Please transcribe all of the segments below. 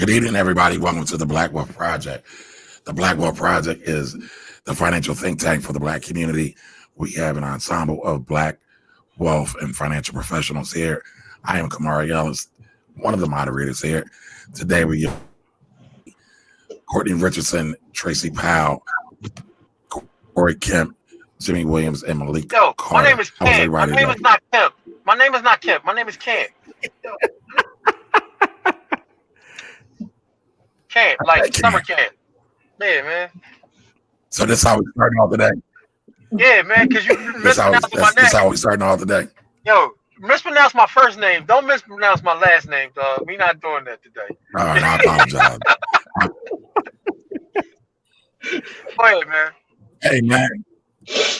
Good evening, everybody. Welcome to the Black Wealth Project. The Black Wealth Project is the financial think tank for the Black community. We have an ensemble of Black wealth and financial professionals here. I am Kamara Ellis, one of the moderators here. Today we have Courtney Richardson, Traci Powell, Corey Kemp, Jimmy Williams, and Malik Carter. My name is Kemp. My name is not Kemp. My name is not Kemp. My name is Kemp. Camp, like summer camp. Yeah, man. So this is how we starting off today? Yeah, man, because you mispronounced my name. That's how we starting off today. Yo, mispronounce my first name. Don't mispronounce my last name, dog. We not doing that today. All right, I apologize. Go ahead, man. Hey, man.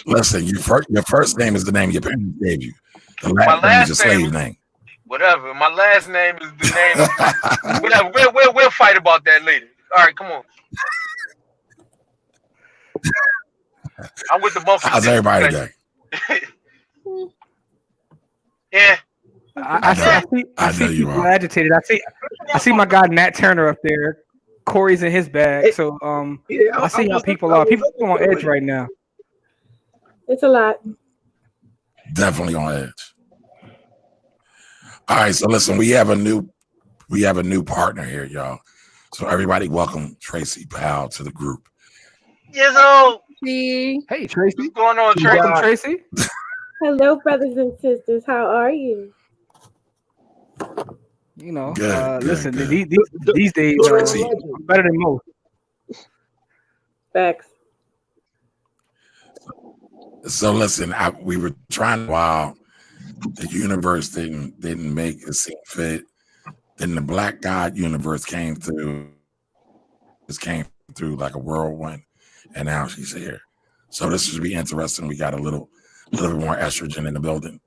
Listen, your first name is the name your parents gave you. The last name is your slave name. Whatever. My last name is the name. Whatever. We'll fight about that later. All right, come on. I'm with the monkey. How's everybody today? Yeah. I see people agitated. I see my guy Nat Turner up there. Corey's in his bag. So I see how people are. People are on edge right now. It's a lot. Definitely on edge. All right, so listen, we have a new partner here, y'all. So everybody, welcome Traci Powell to the group. Yizzo. Hey, Traci. What's going on, Traci? Welcome, Traci. Hello, brothers and sisters. How are you? You know, good, listen, good. These days are better than most. Facts. So listen, we were trying while the universe didn't make it seem fit. Then the Black God universe came through. This came through like a whirlwind, and now she's here. So this should be interesting. We got a little bit more estrogen in the building.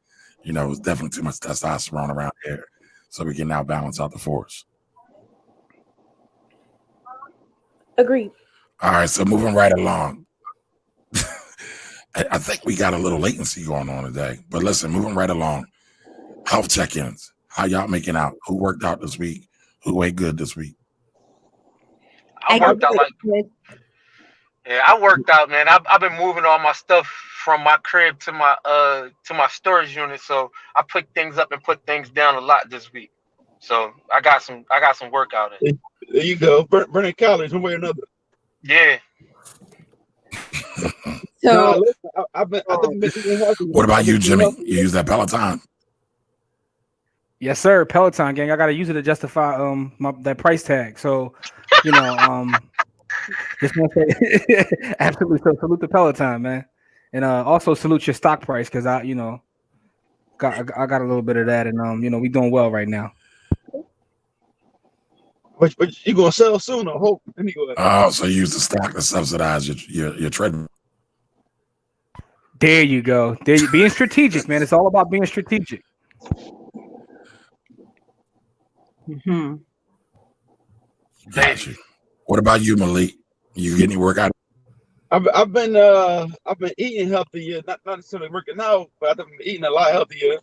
You know, it's definitely too much testosterone around here, so we can now balance out the force. Agreed. All right, so moving right along. I think we got a little latency going on today, but listen, moving right along. Health check-ins. How y'all making out? Who worked out this week? Who ate good this week? I worked out, man. I've been moving all my stuff from my crib to my storage unit, so I picked things up and put things down a lot this week. So I got some work out in. There you go, burning calories one way or another. Yeah. So I've been eating healthy. What about you, Jimmy? You use that Peloton? Yes, sir. Peloton gang. I gotta use it to justify that price tag. So, you know, just want to say absolutely. So salute the Peloton, man, and also salute your stock price because I got a little bit of that, and we doing well right now. But you gonna sell soon, I hope. Anyway. Oh, so you use the stock to subsidize your treadmill. There you go. Being strategic, man. It's all about being strategic. Mm-hmm. Got you. What about you, Malik? You getting any workout? I've been eating healthier, not necessarily working out, but I've been eating a lot healthier.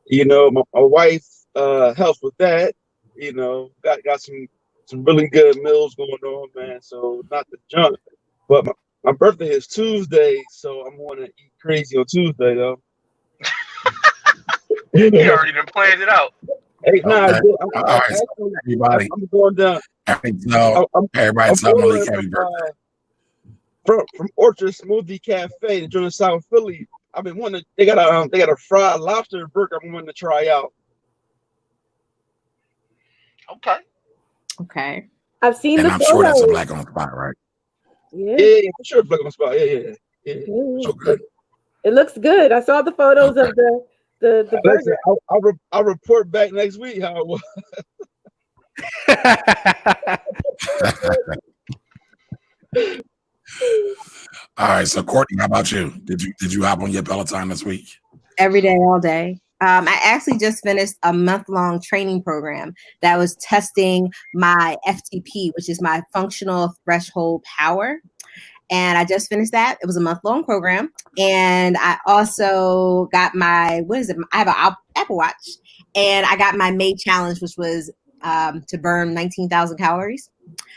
You know, my wife helps with that. You know, got some really good meals going on, man. So not the junk, but my birthday is Tuesday, so I'm going to eat crazy on Tuesday, though. You already done planned it out. Hey, Okay. All right, so everybody. I'm going down. Everybody tell Malik happy birthday. From Orchard Smoothie Cafe, join South Philly. I've been wanting. They got a fried lobster burger. I'm wanting to try out. Okay. I've seen And the I'm photos. sure that's a black on spot, right? Yeah, for sure. Black on the spot. Yeah. Okay. It looks good. I saw the photos of the burger. I'll report back next week how it was. All right, so Courtney, how about you? Did you hop on your Peloton this week? Every day, all day. I actually just finished a month-long training program that was testing my FTP, which is my functional threshold power. And I just finished that. It was a month-long program. And I also got my, I have an Apple Watch. And I got my May challenge, which was to burn 19,000 calories.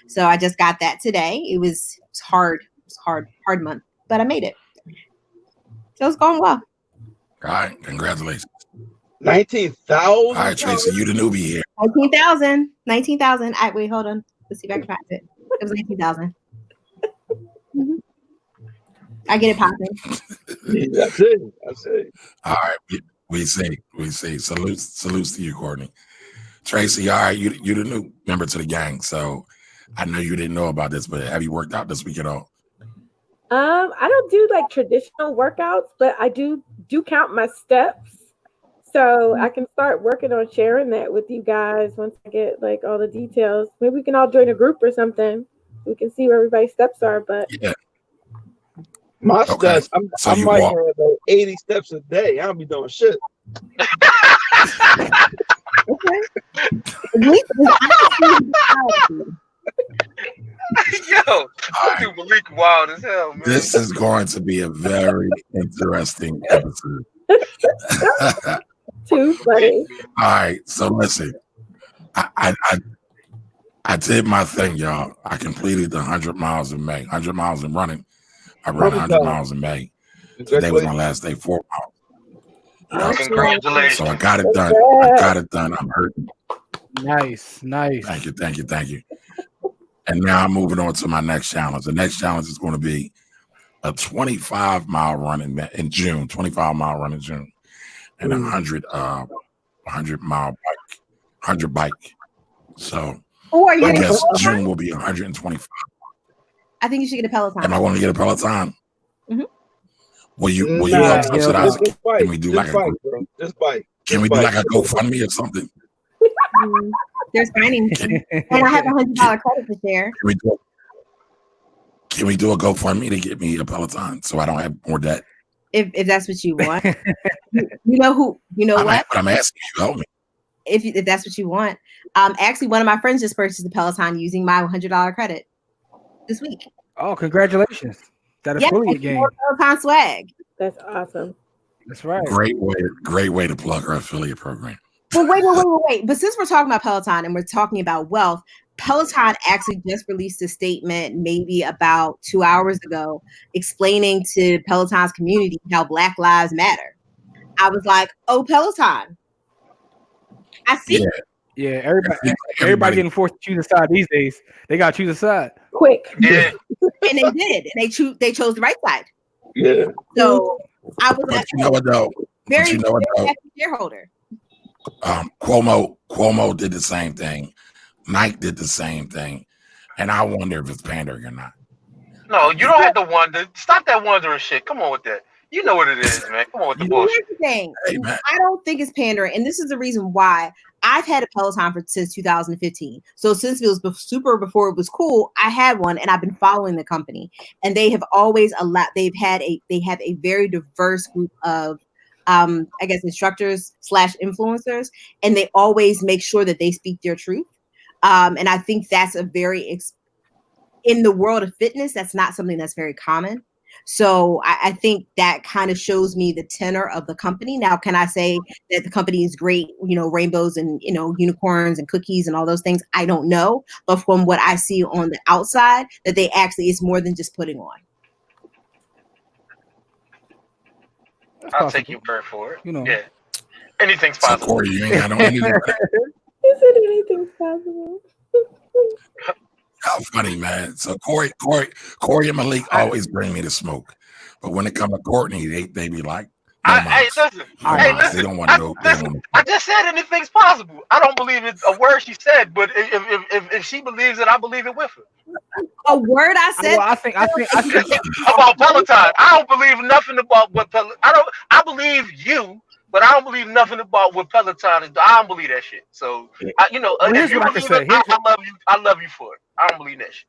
So I just got that today. It was hard. It was hard month, but I made it. So it's going well. All right, congratulations. 19,000. All right, Traci, you the newbie here. 19,000. 19,000. Wait, hold on. Let's see if I can find it. It was 19,000. Mm-hmm. I get it popping. That's it. All right, we say salutes to you, Courtney. Traci, all right, you the new member to the gang, so I know you didn't know about this, but have you worked out this week at all? I don't do like traditional workouts, but I do count my steps. So I can start working on sharing that with you guys once I get like all the details. Maybe we can all join a group or something. We can see where everybody's steps are. But yeah, my steps, I might have like 80 steps a day. I don't be doing shit. Okay. Yo, dude, Malik wild as hell, man. This is going to be a very interesting episode. Too funny. All right, so listen, I did my thing, y'all. I completed the 100 miles in May. 100 miles in running. I ran 100 miles in May. Today was my last day, 4 miles. Congratulations. So I got it done. I'm hurting. Nice. Thank you. And now I'm moving on to my next challenge. The next challenge is going to be a 25-mile run in June. 25-mile run in June, and a 100-mile bike. 100 bike. So I guess June will be 125. I think you should get a Peloton. Am I going to get a Peloton? Mm-hmm. Will you help subsidize it? Can we do like a GoFundMe or something? There's financing, and I have $100 credit to share. Can we do a GoFundMe to get me a Peloton so I don't have more debt? If that's what you want, you know what? But I'm asking you, help me. If that's what you want, actually, one of my friends just purchased a Peloton using my $100 credit this week. Oh, congratulations! That affiliate game. Peloton swag. That's awesome. That's right. Great way to plug our affiliate program. Well, wait. But since we're talking about Peloton and we're talking about wealth, Peloton actually just released a statement maybe about 2 hours ago explaining to Peloton's community how Black Lives Matter. I was like, oh, Peloton. I see. Yeah, everybody getting forced to choose a side these days. They got to choose a side. Quick. Yeah. And they did. And they chose the right side. Yeah. So I was But you know what though? very happy shareholder. Cuomo did the same thing. Nike did the same thing, and I wonder if it's pandering or not. No, you don't have to wonder. Stop that wondering shit. Come on with that. You know what it is, man. Come on with the bullshit. Hey, I don't think it's pandering, and this is the reason why. I've had a Peloton since 2015. So since it was before it was cool, I had one, and I've been following the company. And they have always they have a very diverse group of I guess instructors / influencers, and they always make sure that they speak their truth. And I think that's in the world of fitness, that's not something that's very common. So I think that kind of shows me the tenor of the company. Now, can I say that the company is great, rainbows and, unicorns and cookies and all those things? I don't know. But from what I see on the outside, that they actually, it's more than just putting on. I'll take your word for it. Yeah. Anything's So possible. Corey, you ain't got no anything. He said anything's possible. How funny, man. So Corey and Malik always bring me the smoke. But when it comes to Courtney, they be like, listen. They don't want to know. I just said anything's possible. I don't believe it's a word she said, but if she believes it, I believe it with her. A word I said. Well, I think about Peloton. I don't believe nothing about what Peloton. I believe you, but I don't believe nothing about what Peloton is. I don't believe that shit. So if you believe it, I love you for it. I don't believe that shit.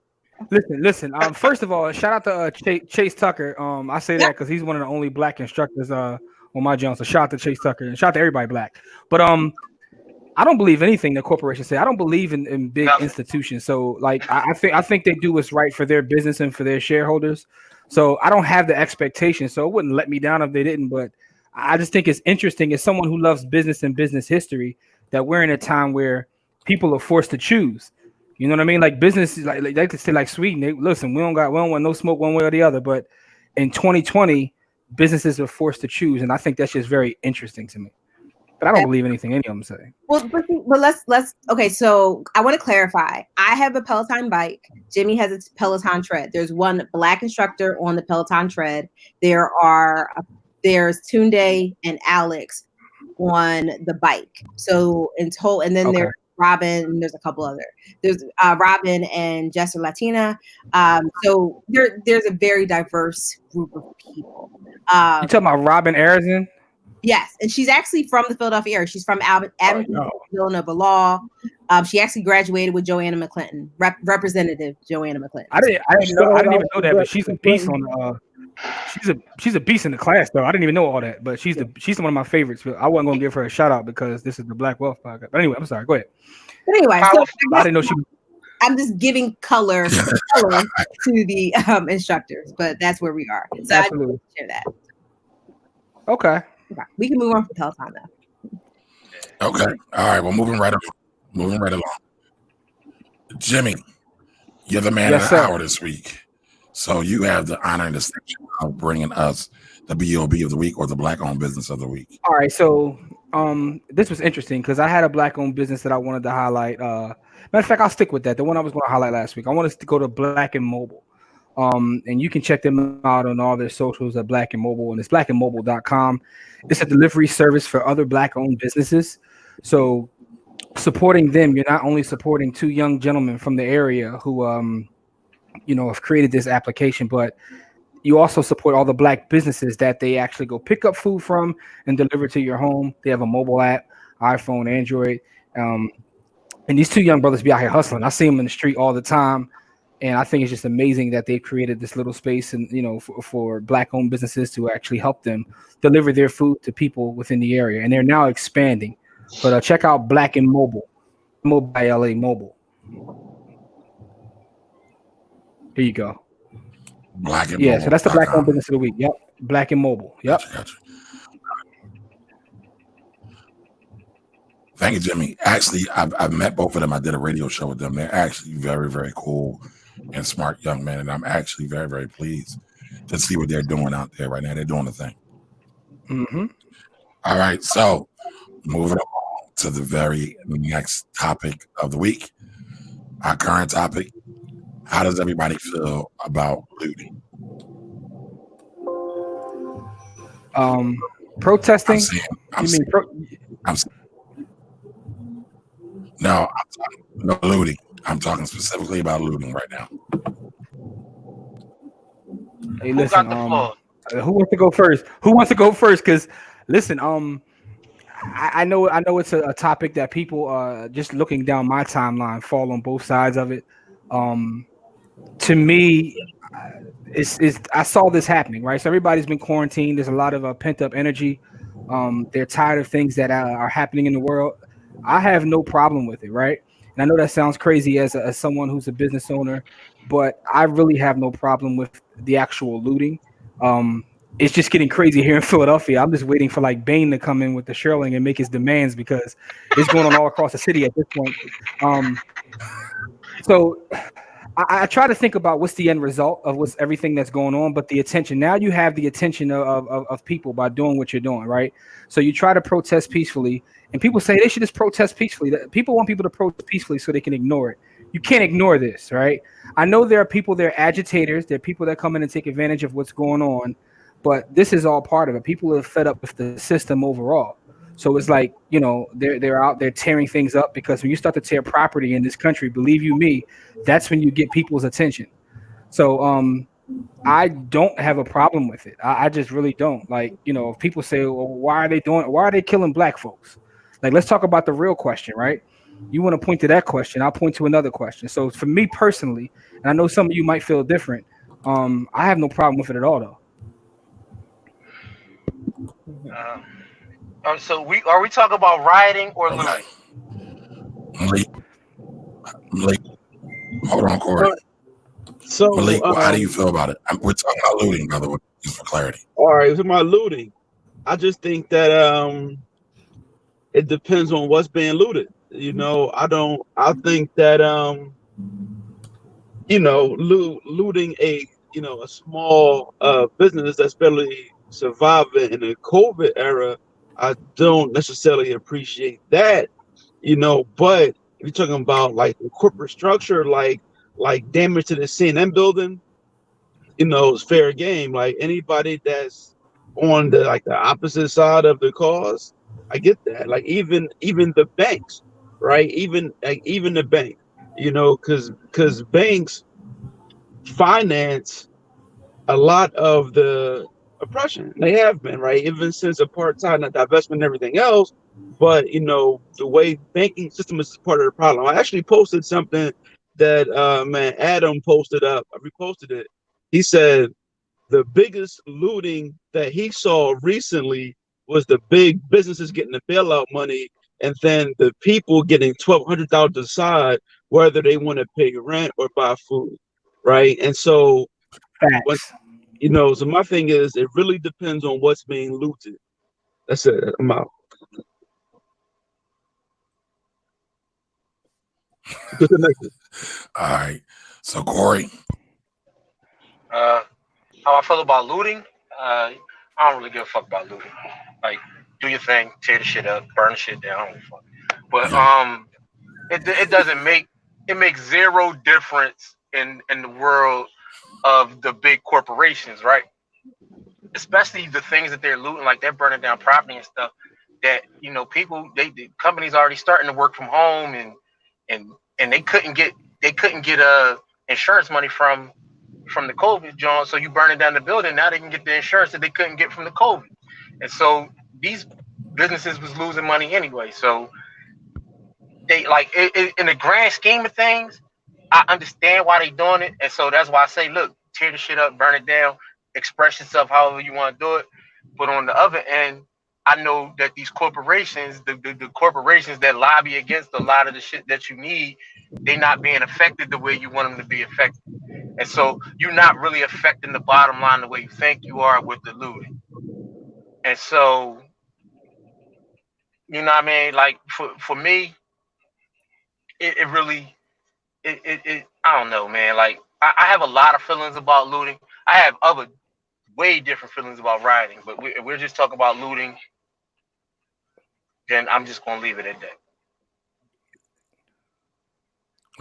Listen. First of all, shout out to Chase Tucker. I say that because he's one of the only black instructors on my channel. So shout out to Chase Tucker and shout out to everybody black. But I don't believe anything that corporations say. I don't believe in big institutions. So like I think they do what's right for their business and for their shareholders. So I don't have the expectation. So it wouldn't let me down if they didn't. But I just think it's interesting as someone who loves business and business history that we're in a time where people are forced to choose. You know what I mean? Like business, like they could say like Sweden. Listen, we don't want no smoke one way or the other. But in 2020, businesses are forced to choose, and I think that's just very interesting to me. But I don't believe anything any of them say. Well, but let's okay. So I want to clarify. I have a Peloton bike. Jimmy has a Peloton tread. There's one black instructor on the Peloton tread. There's Tunde and Alex on the bike. So in total, and then there's Robin. And there's a couple other. There's Robin and Jess are Latina. So there's a very diverse group of people. You talking about Robin Arizin? Yes, and she's actually from the Philadelphia area. She's from Abington, Villanova Law. She actually graduated with Joanna McClinton, Representative Joanna McClinton. I didn't even know that, but she's a beast on she's a beast in the class though. I didn't even know all that, but she's one of my favorites. But I wasn't gonna give her a shout out because this is the Black Wealth podcast. But anyway, I'm sorry. Go ahead. But anyway, so I didn't know she. I'm just giving color to the instructors, but that's where we are. So Absolutely. I just share that. Okay. We can move on from Peloton though. Okay. All right. Well, moving right along. Jimmy, you're the man of the hour this week. So you have the honor and distinction of bringing us the BOB of the week or the Black-owned business of the week. All right. So this was interesting because I had a Black-owned business that I wanted to highlight. Matter of fact, I'll stick with that. The one I was going to highlight last week. I want us to go to Black and Mobile. And you can check them out on all their socials at Black and Mobile, and it's blackandmobile.com. It's a delivery service for other Black-owned businesses. So supporting them, you're not only supporting two young gentlemen from the area who, have created this application, but you also support all the Black businesses that they actually go pick up food from and deliver to your home. They have a mobile app, iPhone, Android. And these two young brothers be out here hustling. I see them in the street all the time. And I think it's just amazing that they've created this little space and, for Black-owned businesses to actually help them deliver their food to people within the area. And they're now expanding. But check out Black and Mobile. Mobile, Mobile. Here you go. Black and Mobile. So that's the Black-owned business of the week. Yep. Black and Mobile. Yep. Gotcha. Thank you, Jimmy. Actually, I've met both of them. I did a radio show with them. They're actually very, very cool and smart young men. And I'm actually very, very pleased to see what they're doing out there right now. They're doing the thing. Mm-hmm. All right. So moving on to the very next topic of the week. Our current topic. How does everybody feel about looting? Protesting? No looting. I'm talking specifically about looting right now. Hey, listen. Who wants to go first? Because listen, I know it's a topic that people just looking down my timeline fall on both sides of it. To me, I saw this happening, right? So everybody's been quarantined. There's a lot of pent up energy. They're tired of things that are happening in the world. I have no problem with it, right? And I know that sounds crazy as someone who's a business owner, but I really have no problem with the actual looting. It's just getting crazy here in Philadelphia. I'm just waiting for like Bain to come in with the shirling and make his demands because it's going on all across the city at this point. So I try to think about what's the end result of what's everything that's going on, but the attention, now you have the attention of people by doing what you're doing, right? So you try to protest peacefully, and people say they should just protest peacefully. People want people to protest peacefully so they can ignore it. You can't ignore this, right? I know there are people, there are agitators, there are people that come in and take advantage of what's going on, but this is all part of it. People are fed up with the system overall. So it's like, they're out there tearing things up, because when you start to tear property in this country, believe you me, that's when you get people's attention. So I don't have a problem with it. I just really don't. Like, if people say, well, why are they killing Black folks? Like, let's talk about the real question, right? You want to point to that question, I'll point to another question. So for me personally, and I know some of you might feel different, I have no problem with it at all, though. So are we talking about rioting or looting? Malik, hold on, Corey. So Malik, how do you feel about it? We're talking about looting, by the way, just for clarity. All right, it's about looting. I just think that it depends on what's being looted. You know, I think that looting a small business that's barely surviving in the COVID era, I don't necessarily appreciate that. But if you're talking about like the corporate structure, like damage to the CNN building, it's fair game. Like anybody that's on the opposite side of the cause, I get that. Like even the banks, right? Even the bank, because banks finance a lot of the oppression. They have been, right, even since apartheid and divestment and everything else. But the way banking system is part of the problem. I actually posted something that man Adam posted up. I reposted it. He said the biggest looting that he saw recently was the big businesses getting the bailout money, and then the people getting $1,200 to decide whether they want to pay rent or buy food, right? And so, what Facts. so my thing is, it really depends on what's being looted. That's it. I'm out. All right. So Corey, How I feel about looting? I don't really give a fuck about looting. Like, do your thing, tear the shit up, burn the shit down. I don't give a fuck. But it makes zero difference in the world of the big corporations, right? Especially the things that they're looting, like they're burning down property and stuff. That people, the companies already starting to work from home, and they couldn't get insurance money from the COVID, John. So you burning down the building, now they can get the insurance that they couldn't get from the COVID, and so these businesses was losing money anyway. So they in the grand scheme of things, I understand why they doing it, and so that's why I say, look, tear the shit up, burn it down, express yourself however you want to do it. But on the other end, I know that these corporations, the corporations that lobby against a lot of the shit that you need, they not being affected the way you want them to be affected. And so you're not really affecting the bottom line the way you think you are with the looting. And so, you know what I mean? Like for me, it really I don't know, man. Like I have a lot of feelings about looting. I have other way different feelings about rioting, but we're just talking about looting. Then I'm just gonna leave it at that.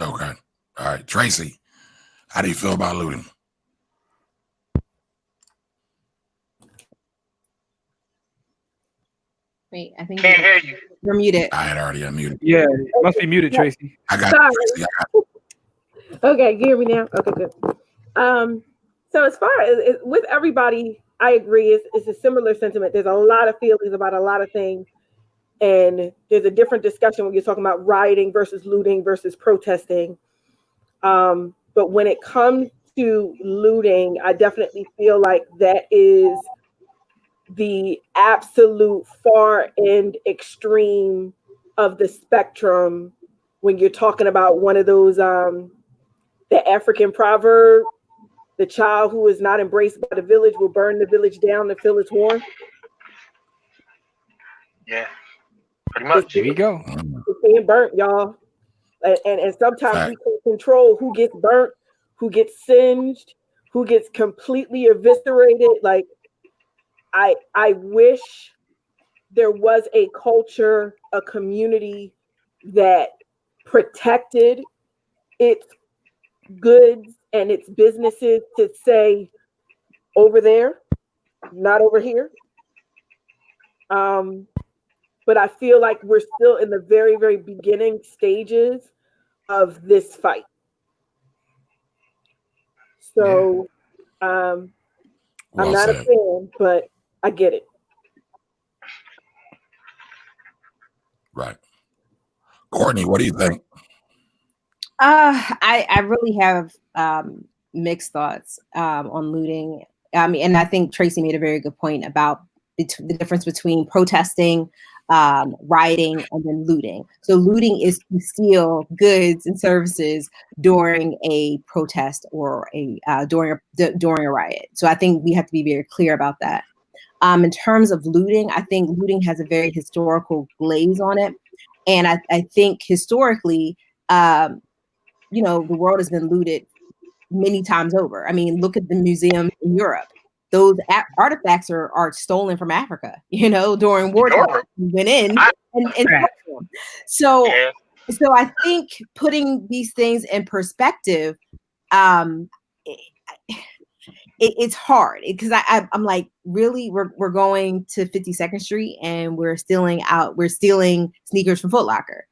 okay. All right. Traci, how do you feel about looting? Wait, I think Can't hear you. you're muted. I had already unmuted. Yeah, it must be muted, Traci. I got Sorry. Traci. I got Okay, you hear me now? Okay, good. So as far as with everybody, I agree. It's a similar sentiment. There's a lot of feelings about a lot of things, and there's a different discussion when you're talking about rioting versus looting versus protesting. But when it comes to looting, I definitely feel like that is the absolute far end extreme of the spectrum when you're talking about one of those the African proverb, the child who is not embraced by the village will burn the village down to fill its horn. Yeah, pretty much. Here you go. It's being burnt, y'all. And sometimes we can control who gets burnt, who gets singed, who gets completely eviscerated. Like I wish there was a culture, a community that protected its goods and its businesses to say over there, not over here. But I feel like we're still in the very, very beginning stages of this fight. So I'm not a fan, but I get it. right. Courtney, what do you think? I really have mixed thoughts on looting. I mean, and I think Traci made a very good point about the difference between protesting, rioting, and then looting. So looting is to steal goods and services during a protest or during a riot. So I think we have to be very clear about that. In terms of looting, I think looting has a very historical glaze on it. And I think historically, the world has been looted many times over. I mean, look at the museums in Europe. Those artifacts are stolen from Africa, during wartime. We went in and took them. So I think putting these things in perspective, it's hard because I'm like, really, we're going to 52nd Street and we're stealing sneakers from Foot Locker.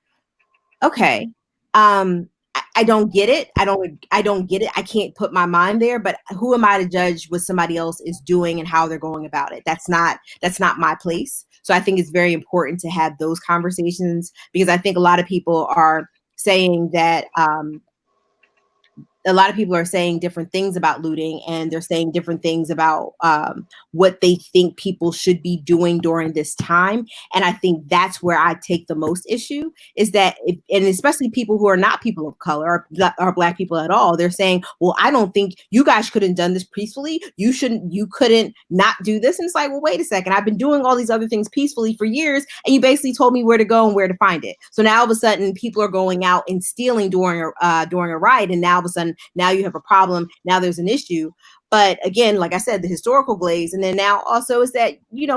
Okay. I don't get it. I don't get it. I can't put my mind there, but who am I to judge what somebody else is doing and how they're going about it? That's not my place. So I think it's very important to have those conversations, because I think a lot of people are saying that, a lot of people are saying different things about looting, and they're saying different things about what they think people should be doing during this time. And I think that's where I take the most issue, is that, and especially people who are not people of color or Black people at all, they're saying, well, I don't think you guys could have done this peacefully. You couldn't not do this. And it's like, well, wait a second. I've been doing all these other things peacefully for years, and you basically told me where to go and where to find it. So now all of a sudden people are going out and stealing during a riot, and now all of a sudden, now you have a problem. Now there's an issue. But again, like I said, the historical glaze. And then now also is that,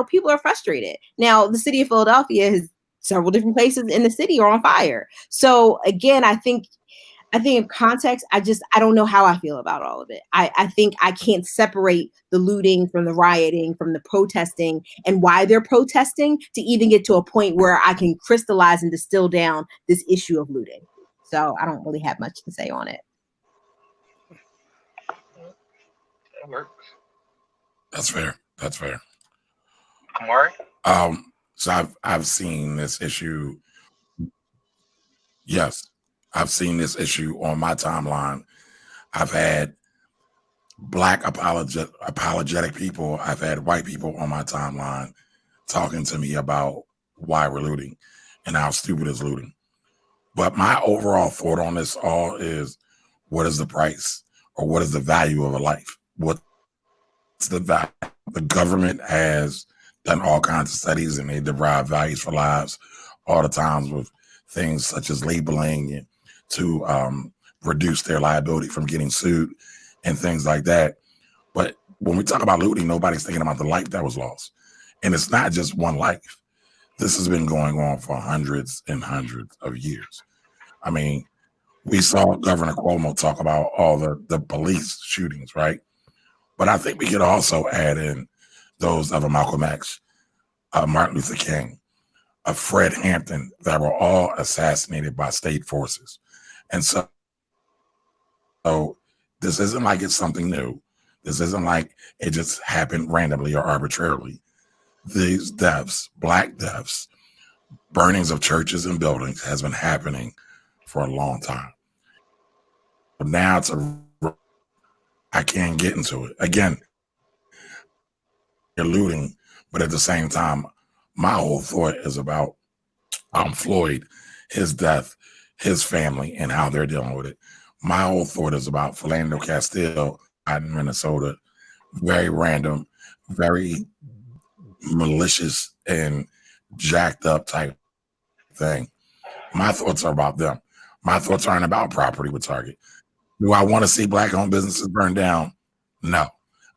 people are frustrated. Now, the city of Philadelphia has several different places in the city are on fire. So again, I think in context, I don't know how I feel about all of it. I think I can't separate the looting from the rioting, from the protesting, and why they're protesting, to even get to a point where I can crystallize and distill down this issue of looting. So I don't really have much to say on it. Works. That's fair. Amari? So I've seen this issue. Yes, I've seen this issue on my timeline. I've had Black apologetic people. I've had white people on my timeline talking to me about why we're looting and how stupid is looting. But my overall thought on this all is, what is the price, or what is the value of a life? What's the value? The government has done all kinds of studies, and they derive values for lives all the times with things such as labeling to reduce their liability from getting sued and things like that. But when we talk about looting, nobody's thinking about the life that was lost. And it's not just one life. This has been going on for hundreds and hundreds of years. I mean, we saw Governor Cuomo talk about all the police shootings, right? But I think we could also add in those of a Malcolm X, Martin Luther King, a Fred Hampton, that were all assassinated by state forces. And so this isn't like it's something new. This isn't like it just happened randomly or arbitrarily. These deaths, Black deaths, burnings of churches and buildings, has been happening for a long time. But now I can't get into it. Again, you're looting, but at the same time, my whole thought is about Floyd, his death, his family, and how they're dealing with it. My whole thought is about Philando Castile in Minnesota. Very random, very malicious and jacked up type thing. My thoughts are about them. My thoughts aren't about property with Target. Do I want to see Black-owned businesses burn down? No.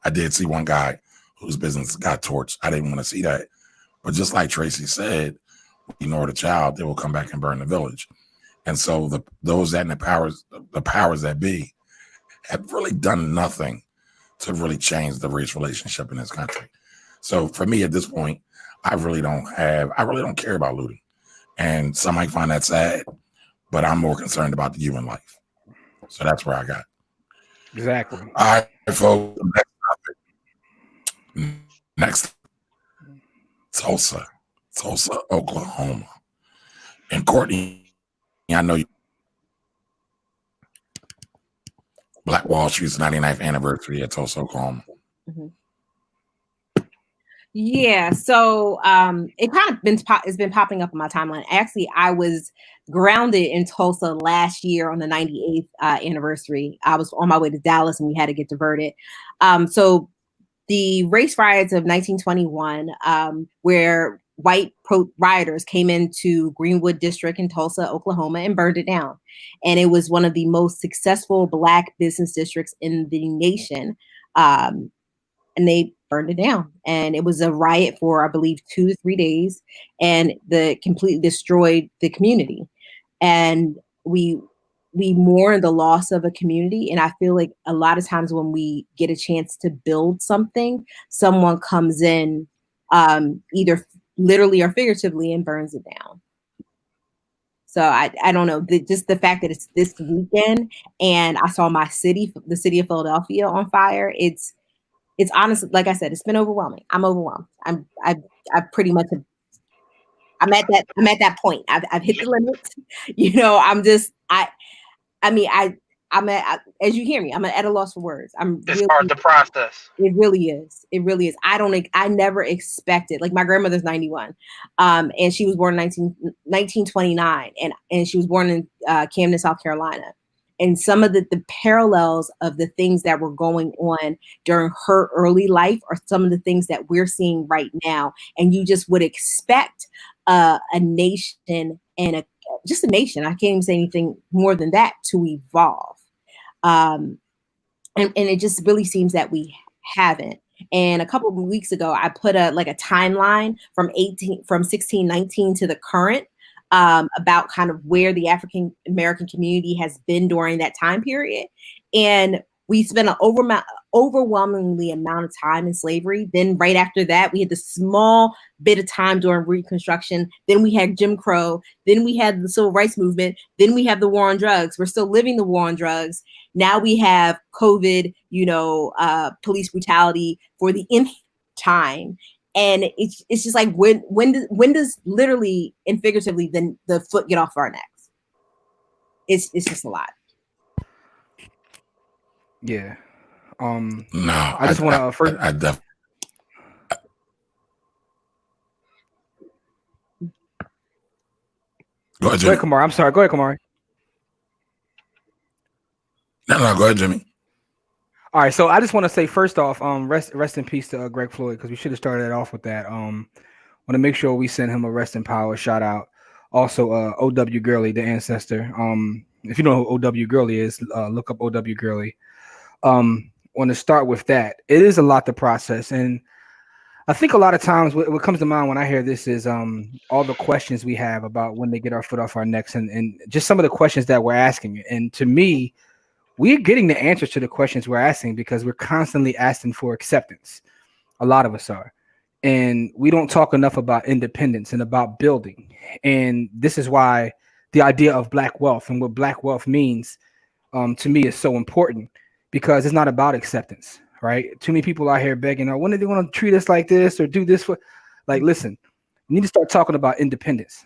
I did see one guy whose business got torched. I didn't want to see that. But just like Traci said, ignore the child, they will come back and burn the village. And so those that in the powers that be have really done nothing to really change the race relationship in this country. So for me at this point, I really don't care about looting. And some might find that sad, but I'm more concerned about the human life. So that's where I got. Exactly. All right, folks. Next, Tulsa, Oklahoma. And Courtney, I know you. Black Wall Street's 99th anniversary at Tulsa, Oklahoma. Mm-hmm. Yeah, so it kind of it's been popping up on my timeline. Actually, I was grounded in Tulsa last year on the 98th anniversary. I was on my way to Dallas, and we had to get diverted. So the race riots of 1921, where white rioters came into Greenwood District in Tulsa, Oklahoma, and burned it down. And it was one of the most successful Black business districts in the nation. And they burned it down. And it was a riot for, I believe, 2 to 3 days, and completely destroyed the community. And we mourn the loss of a community. And I feel like a lot of times when we get a chance to build something, someone comes in, either literally or figuratively, and burns it down. So I don't know, just the fact that it's this weekend and I saw the city of Philadelphia on fire. It's honestly, like I said, it's been overwhelming. I'm overwhelmed. I pretty much I'm at that point. I've hit the limit. I'm as you hear me, I'm at a loss for words. It's hard to process. It really is. It really is. I never expected, like my grandmother's 91, and she was born in 1929, and she was born in Camden, South Carolina. And some of the parallels of the things that were going on during her early life are some of the things that we're seeing right now. And you just would expect a nation and just a nation, I can't even say anything more than that, to evolve. And it just really seems that we haven't. And a couple of weeks ago, I put a timeline from 1619 to the current, about kind of where the African American community has been during that time period. And we spent an overwhelmingly amount of time in slavery. Then right after that, we had the small bit of time during Reconstruction. Then we had Jim Crow. Then we had the Civil Rights Movement. Then we have the war on drugs. We're still living the war on drugs. Now we have COVID, police brutality for the nth time. And it's just like, when does literally and figuratively then the foot get off our necks? It's just a lot. Yeah. No, I just want to first. I definitely. Go ahead, Kamari. I'm sorry. Go ahead, Kamari. No, go ahead, Jimmy. All right, so I just want to say first off, rest in peace to Greg Floyd, because we should have started it off with that. Want to make sure we send him a rest in power shout out. Also, O.W. Gurley, the ancestor. If you know who O.W. Gurley is, look up O.W. Gurley. Want to start with that. It is a lot to process, and I think a lot of times what comes to mind when I hear this is all the questions we have about when they get our foot off our necks, and just some of the questions that we're asking. And to me, we're getting the answers to the questions we're asking because we're constantly asking for acceptance. A lot of us are. And we don't talk enough about independence and about building. And this is why the idea of Black wealth and what Black wealth means to me is so important, because it's not about acceptance, right? Too many people out here begging, when do they want to treat us like this or do this? Listen, you need to start talking about independence.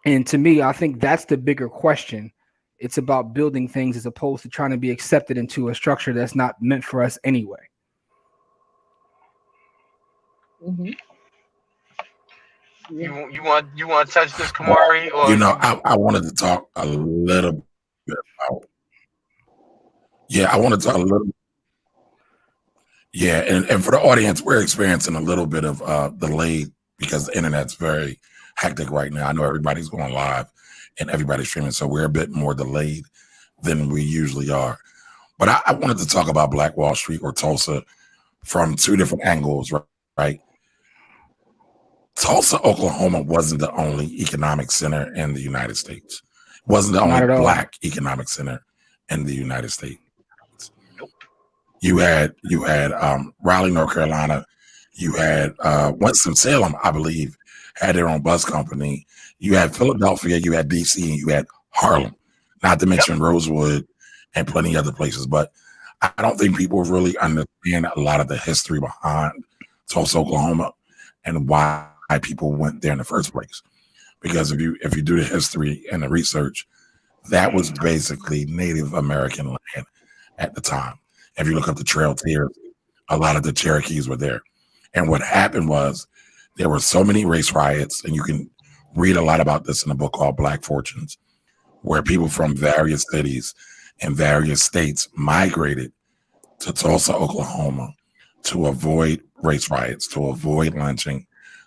And to me, I think that's the bigger question. It's about building things as opposed to trying to be accepted into a structure that's not meant for us anyway. Mm-hmm. Yeah. You want to touch this, Kamari? Or I wanted to talk a little bit about. Yeah, I want to talk a little. Yeah, and for the audience, we're experiencing a little bit of delay because the internet's very hectic right now. I know everybody's going live and everybody's streaming, so we're a bit more delayed than we usually are. But I wanted to talk about Black Wall Street or Tulsa from two different angles, right? Tulsa, Oklahoma wasn't the only economic center in the United States. It wasn't the only Black economic center in the United States. You had Raleigh, North Carolina. You had Winston-Salem, I believe, had their own bus company. You had Philadelphia, you had DC, and you had Harlem, not to mention Rosewood and plenty other places. But I don't think people really understand a lot of the history behind Tulsa, Oklahoma, and why people went there in the first place. Because if you do the history and the research, that was basically Native American land at the time. If you look up the Trail Tears, a lot of the Cherokees were there. And what happened was there were so many race riots, and you can read a lot about this in a book called Black Fortunes, where people from various cities and various states migrated to Tulsa, Oklahoma to avoid race riots, to avoid lynching,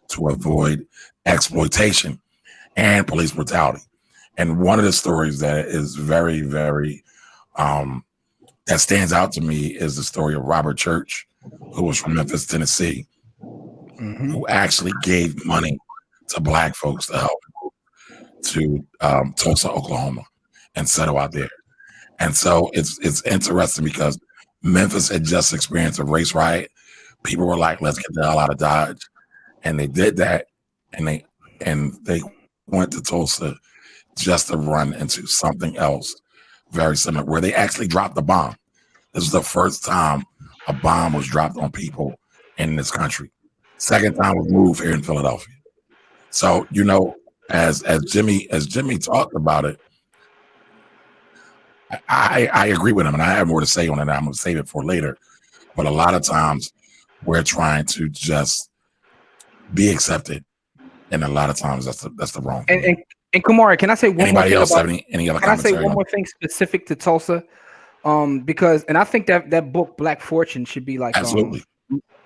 to avoid exploitation and police brutality. And one of the stories that is very, very that stands out to me is the story of Robert Church, who was from Memphis, Tennessee, who actually gave money to Black folks to help to Tulsa, Oklahoma, and settle out there. And so it's interesting because Memphis had just experienced a race riot. People were like, "Let's get the hell out of Dodge," and they did that, and they went to Tulsa just to run into something else very similar, where they actually dropped the bomb. This was the first time a bomb was dropped on people in this country. Second time was moved here in Philadelphia. So, you know, as Jimmy talked about it, I agree with him, and I have more to say on it. I'm going to save it for later. But a lot of times we're trying to just be accepted, and a lot of times that's the wrong thing. And Kumari, can I say one Anybody more else thing have any other can I commentary? say one more thing specific to Tulsa? Because I think that book Black Fortune should be like absolutely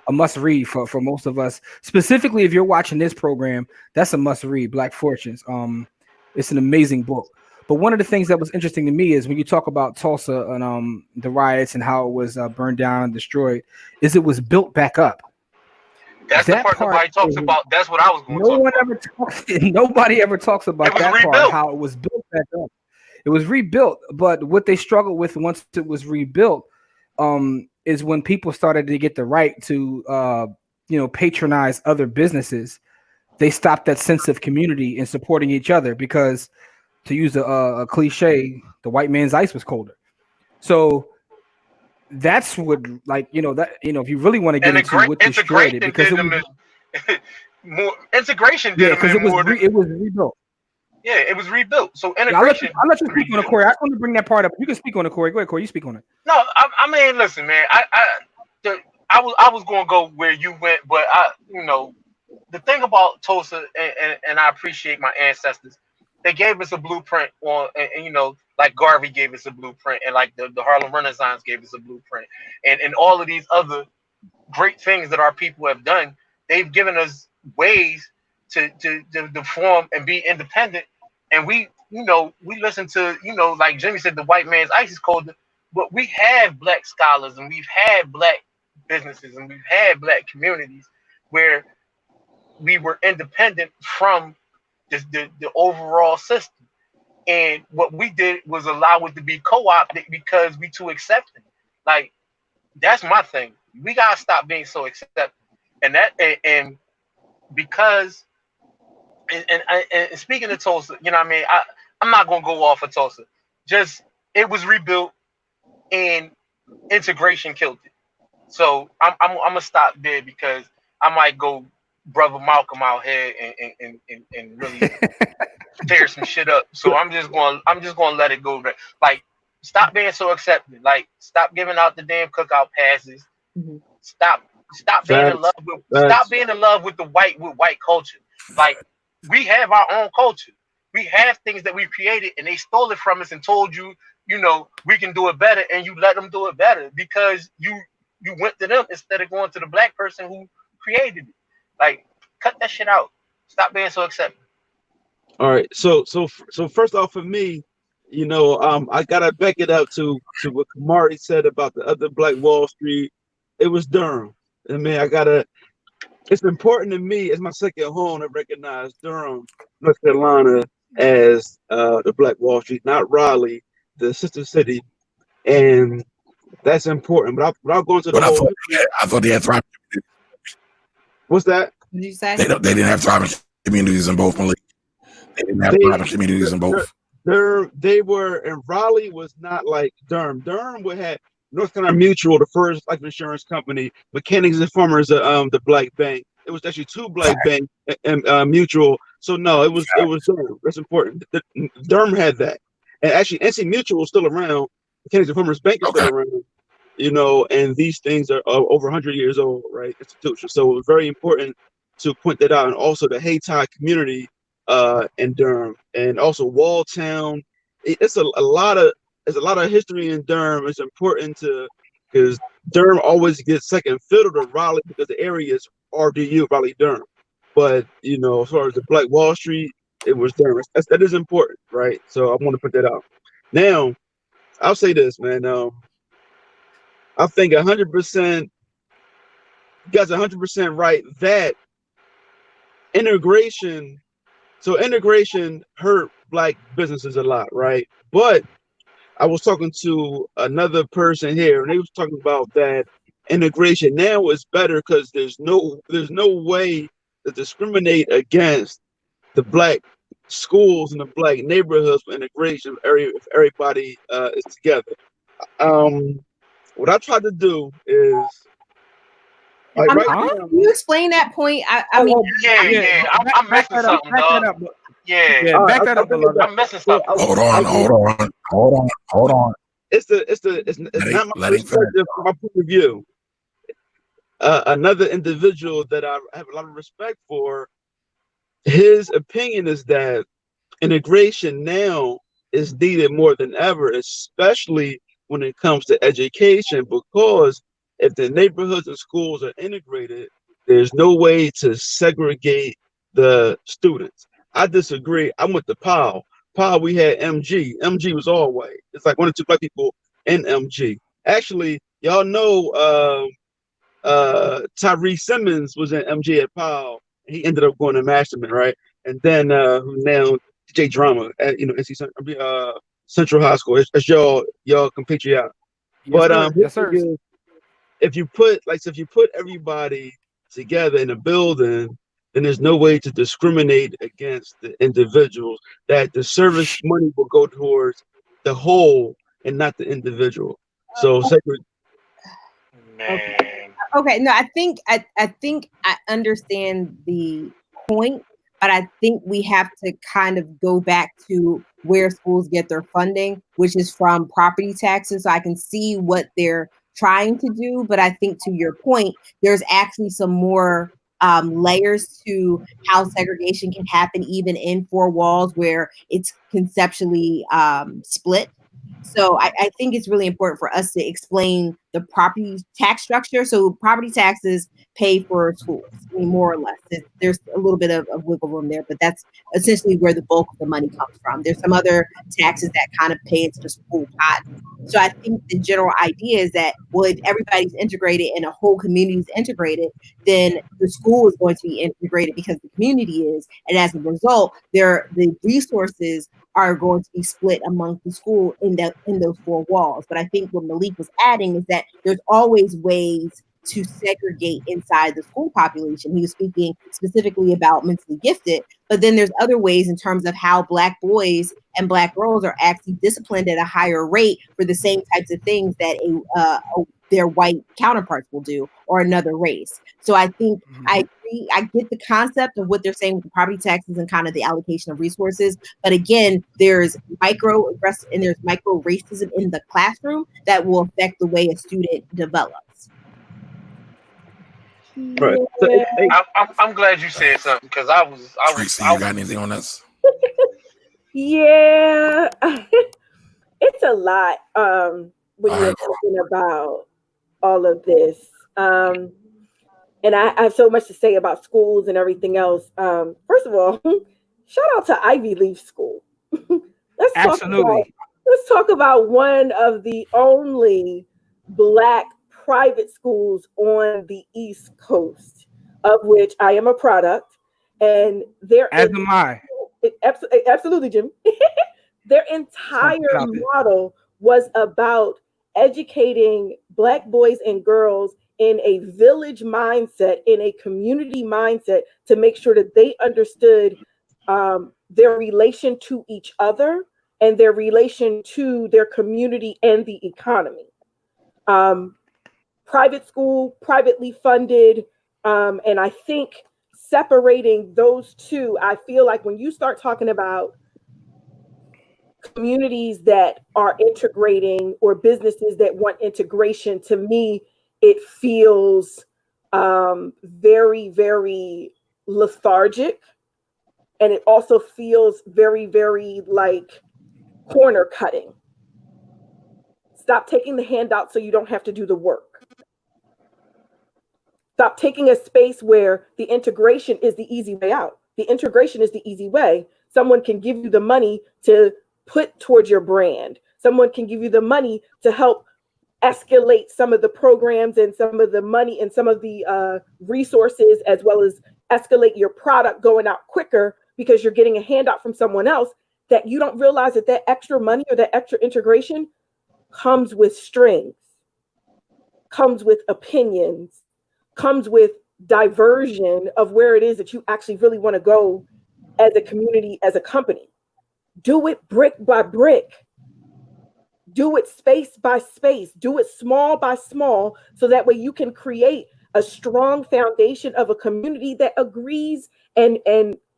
a must read for most of us. Specifically, if you're watching this program, that's a must read. Black Fortunes. It's an amazing book. But one of the things that was interesting to me is when you talk about Tulsa and the riots and how it was burned down and destroyed, is it was built back up. That's the part nobody talks about. That's what I was going to talk about. Nobody ever talks about that part, how it was built back up. It was rebuilt, but what they struggled with once it was rebuilt is when people started to get the right to patronize other businesses. They stopped that sense of community and supporting each other because, to use a cliche, the white man's ice was colder. So that's what, if you really want to get into what destroyed it, because more integration did because it was rebuilt. Yeah, it was rebuilt. So integration. I'll let you speak on it, Corey. I just want to bring that part up. You can speak on it, Corey. Go ahead, Corey. You speak on it. No, I mean, listen, man. I was going to go where you went, but the thing about Tulsa, and I appreciate my ancestors. They gave us a blueprint on, and like Garvey gave us a blueprint, and like the Harlem Renaissance gave us a blueprint, and all of these other great things that our people have done. They've given us ways to form and be independent. And we listen to, like Jimmy said, the white man's ice is cold, but we have Black scholars and we've had Black businesses and we've had Black communities where we were independent from the overall system. And what we did was allow it to be co-opted because we too accepting. Like, that's my thing. We gotta stop being so accepting. And because And speaking of Tulsa, you know what I mean? I'm not going to go off of Tulsa. Just, it was rebuilt and integration killed it. So I'm going to stop there because I might go Brother Malcolm out here and really tear some shit up. So I'm just going to let it go. Like, stop being so accepting. Like, stop giving out the damn cookout passes. Mm-hmm. Stop being in love with the white culture. Like, we have our own culture. We have things that we created, and they stole it from us and told you, we can do it better, and you let them do it better because you went to them instead of going to the Black person who created it. Like, cut that shit out. Stop being so accepting. All right. So first off, for me, I gotta back it up to what Kamari said about the other Black Wall Street. It was Durham. I mean, it's important to me as my second home to recognize Durham, North Carolina, as the Black Wall Street, not Raleigh, the sister city, and that's important. But I'll go into the whole. I thought they had thriving. What's that? What did you say? They didn't have thriving communities in both. Malik. They didn't have thriving communities in both. They were, and Raleigh was not like Durham. Durham would have North Carolina Mutual, the first life insurance company, Mechanics and Farmers, the Black Bank. It was actually two Black banks and Mutual. So no, it was Durham. That's important. Durham had that, and actually NC Mutual is still around. Mechanics and Farmers Bank is still around. And these things are over 100 years old, right? Institution. So it was very important to point that out, and also the Hayti community in Durham, and also Walltown. It's a lot of history in Durham. It's important because Durham always gets second fiddle to Raleigh because the area is RDU, Raleigh Durham. But as far as the Black Wall Street, it was there. That is important, right? So I want to put that out. Now, I'll say this, man. I think 100%. You guys are 100% right that integration. So integration hurt Black businesses a lot, right? But I was talking to another person here, and they was talking about that integration now is better because there's no way to discriminate against the Black schools and the Black neighborhoods for integration if everybody is together. What I try to do is right Can now. you explain that point? I mean, Yeah. I'm missing something, dog. Yeah, back that up, beloved. I'm missing something. Hold on. It's not my perspective from my point of view. Another individual that I have a lot of respect for, his opinion is that integration now is needed more than ever, especially when it comes to education, because if the neighborhoods and schools are integrated, there's no way to segregate the students. I disagree. I went to Powell. Powell, we had MG. MG was all white. It's like 1 or 2 Black people in MG. Actually, y'all know Tyree Simmons was in MG at Powell. He ended up going to Masterman, right? And then who's now DJ Drama at NC Central High School. It's y'all compatriot. Yes, sir. If you put everybody together in a building, then there's no way to discriminate against the individuals. That the service money will go towards the whole and not the individual. So Man. Okay, no, I think I understand the point, but I think we have to kind of go back to where schools get their funding, which is from property taxes. So I can see what they're trying to do, but I think to your point, there's actually some more layers to how segregation can happen even in 4 walls where it's conceptually split. So I think it's really important for us to explain the property tax structure. So property taxes pay for schools, I mean, more or less. There's a little bit of wiggle room there, but that's essentially where the bulk of the money comes from. There's some other taxes that kind of pay into the school pot. So I think the general idea is that, well, if everybody's integrated and a whole community is integrated, then the school is going to be integrated because the community is. And as a result, the resources are going to be split among the school in those 4 walls. But I think what Malik was adding is that there's always ways to segregate inside the school population. He was speaking specifically about mentally gifted, but then there's other ways in terms of how Black boys and Black girls are actually disciplined at a higher rate for the same types of things that their white counterparts will do, or another race. So I think I agree. I get the concept of what they're saying with the property taxes and kind of the allocation of resources. But again, there's micro racism in the classroom that will affect the way a student develops. Right. I'm glad you said something because I was. Traci, you got anything on this? Yeah, it's a lot when you're talking about all of this. And I have so much to say about schools and everything else. First of all, shout out to Ivy Leaf School. Let's talk about one of the only Black private schools on the East Coast, of which I am a product. And as am I. Absolutely, Jim. Their entire model was about educating Black boys and girls in a village mindset, in a community mindset, to make sure that they understood their relation to each other and their relation to their community and the economy. Private school, privately funded, and I think separating those two, I feel like when you start talking about communities that are integrating or businesses that want integration, to me, it feels very, very lethargic. And it also feels very, very like corner cutting. Stop taking the handout so you don't have to do the work. Stop taking a space where the integration is the easy way out. The integration is the easy way. Someone can give you the money to put towards your brand. Someone can give you the money to help escalate some of the programs and some of the money and some of the resources, as well as escalate your product going out quicker because you're getting a handout from someone else, that you don't realize that that extra money or that extra integration comes with strings, comes with opinions, comes with diversion of where it is that you actually really want to go as a community, as a company. Do it brick by brick. Do it space by space. Do it small by small, so that way you can create a strong foundation of a community that agrees and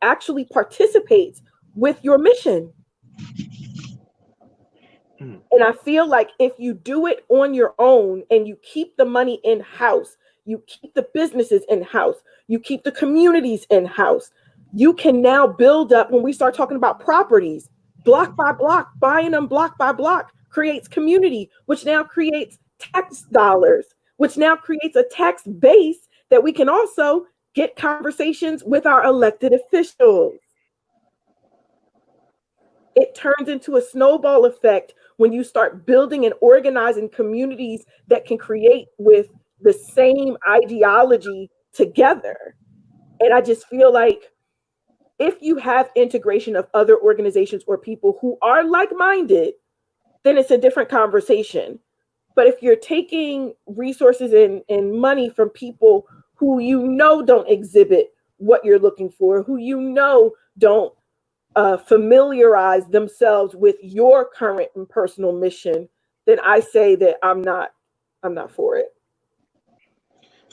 actually participates with your mission. And I feel like if you do it on your own and you keep the money in-house, you keep the businesses in-house, you keep the communities in-house, you can now build up, when we start talking about properties, block by block, buying them block by block creates community, which now creates tax dollars, which now creates a tax base that we can also get conversations with our elected officials. It turns into a snowball effect when you start building and organizing communities that can create with the same ideology together. And I just feel like if you have integration of other organizations or people who are like-minded, then it's a different conversation. But if you're taking resources and money from people who you know don't exhibit what you're looking for, who you know don't familiarize themselves with your current and personal mission, then I say that I'm not for it.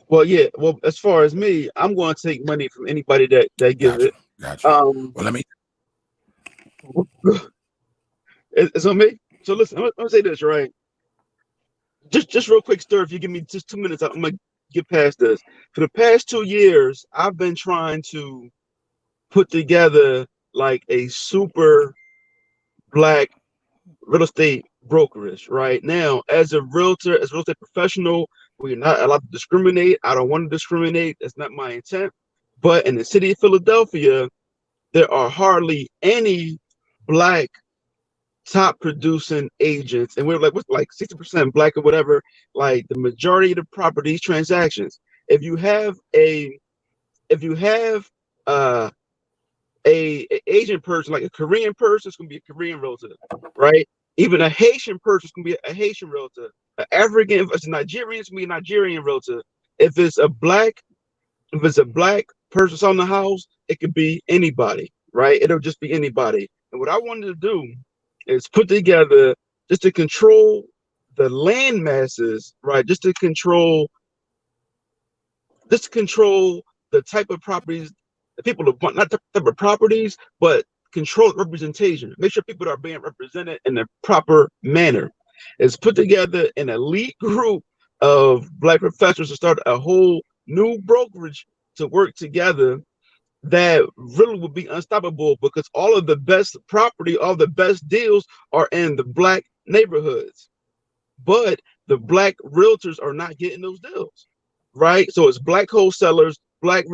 Well, yeah. Well, as far as me, I'm going to take money from anybody that gives it. Gotcha. Well, let me. It's on me. So listen, I'm gonna say this, right? Just real quick, stir. If you give me just 2 minutes, I'm gonna get past this. For the past 2 years, I've been trying to put together like a super black real estate brokerage. Right now, as a realtor, as a real estate professional, we're not allowed to discriminate. I don't want to discriminate. That's not my intent. But in the city of Philadelphia, there are hardly any black top producing agents, and we're like, what's like 60% black or whatever. Like the majority of the properties transactions, if you have a Asian person, like a Korean person, it's gonna be a Korean realtor, right? Even a Haitian person can be a Haitian realtor. An African, if it's a Nigerian, it's gonna be a Nigerian realtor. If it's a black person on the house, it could be anybody, right? It'll just be anybody. And what I wanted to do is put together just to control the land masses, right? Just to control the type of properties that people want, not the type of properties, but control representation. Make sure people are being represented in a proper manner. It's put together an elite group of black professionals to start a whole new brokerage to work together that really would be unstoppable, because all of the best property, all the best deals are in the black neighborhoods. But the black realtors are not getting those deals, right? So it's black wholesalers, black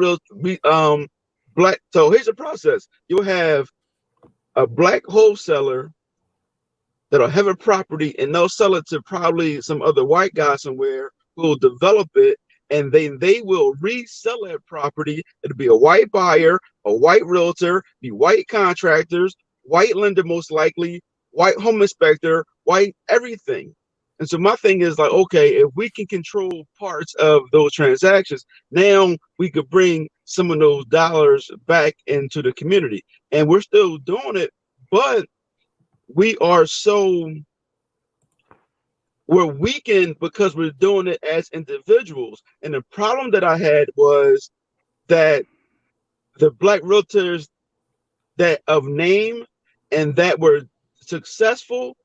black. So here's the process. You'll have a black wholesaler that'll have a property and they'll sell it to probably some other white guy somewhere who will develop it, and then they will resell that property. It'll be a white buyer, a white realtor, be white contractors, white lender most likely, white home inspector, white everything. And so my thing is like, okay, if we can control parts of those transactions, now we could bring some of those dollars back into the community. And we're still doing it, but we're weakened because we're doing it as individuals. And the problem that I had was that the black realtors that of name and that were successful,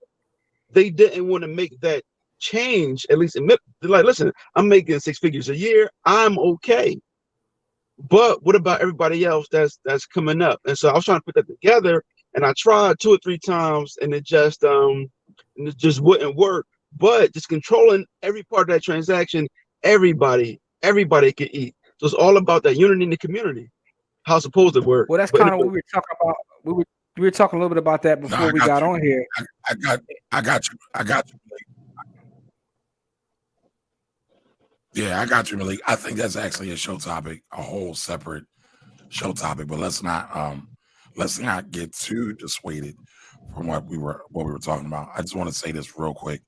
they didn't want to make that change. At least admit, like, listen, I'm making 6 figures a year, I'm okay, but what about everybody else that's coming up? And so I was trying to put that together, and I tried 2 or 3 times, and it just wouldn't work. But just controlling every part of that transaction, everybody everybody can eat. So it's all about that unity in the community. How it's supposed to work. Well, that's kind of what we were talking about. We were talking a little bit about that before we got on here. I got you. Yeah, I got you, Malik. I think that's actually a show topic, a whole separate show topic. But let's not get too dissuaded from what we were talking about. I just want to say this real quick,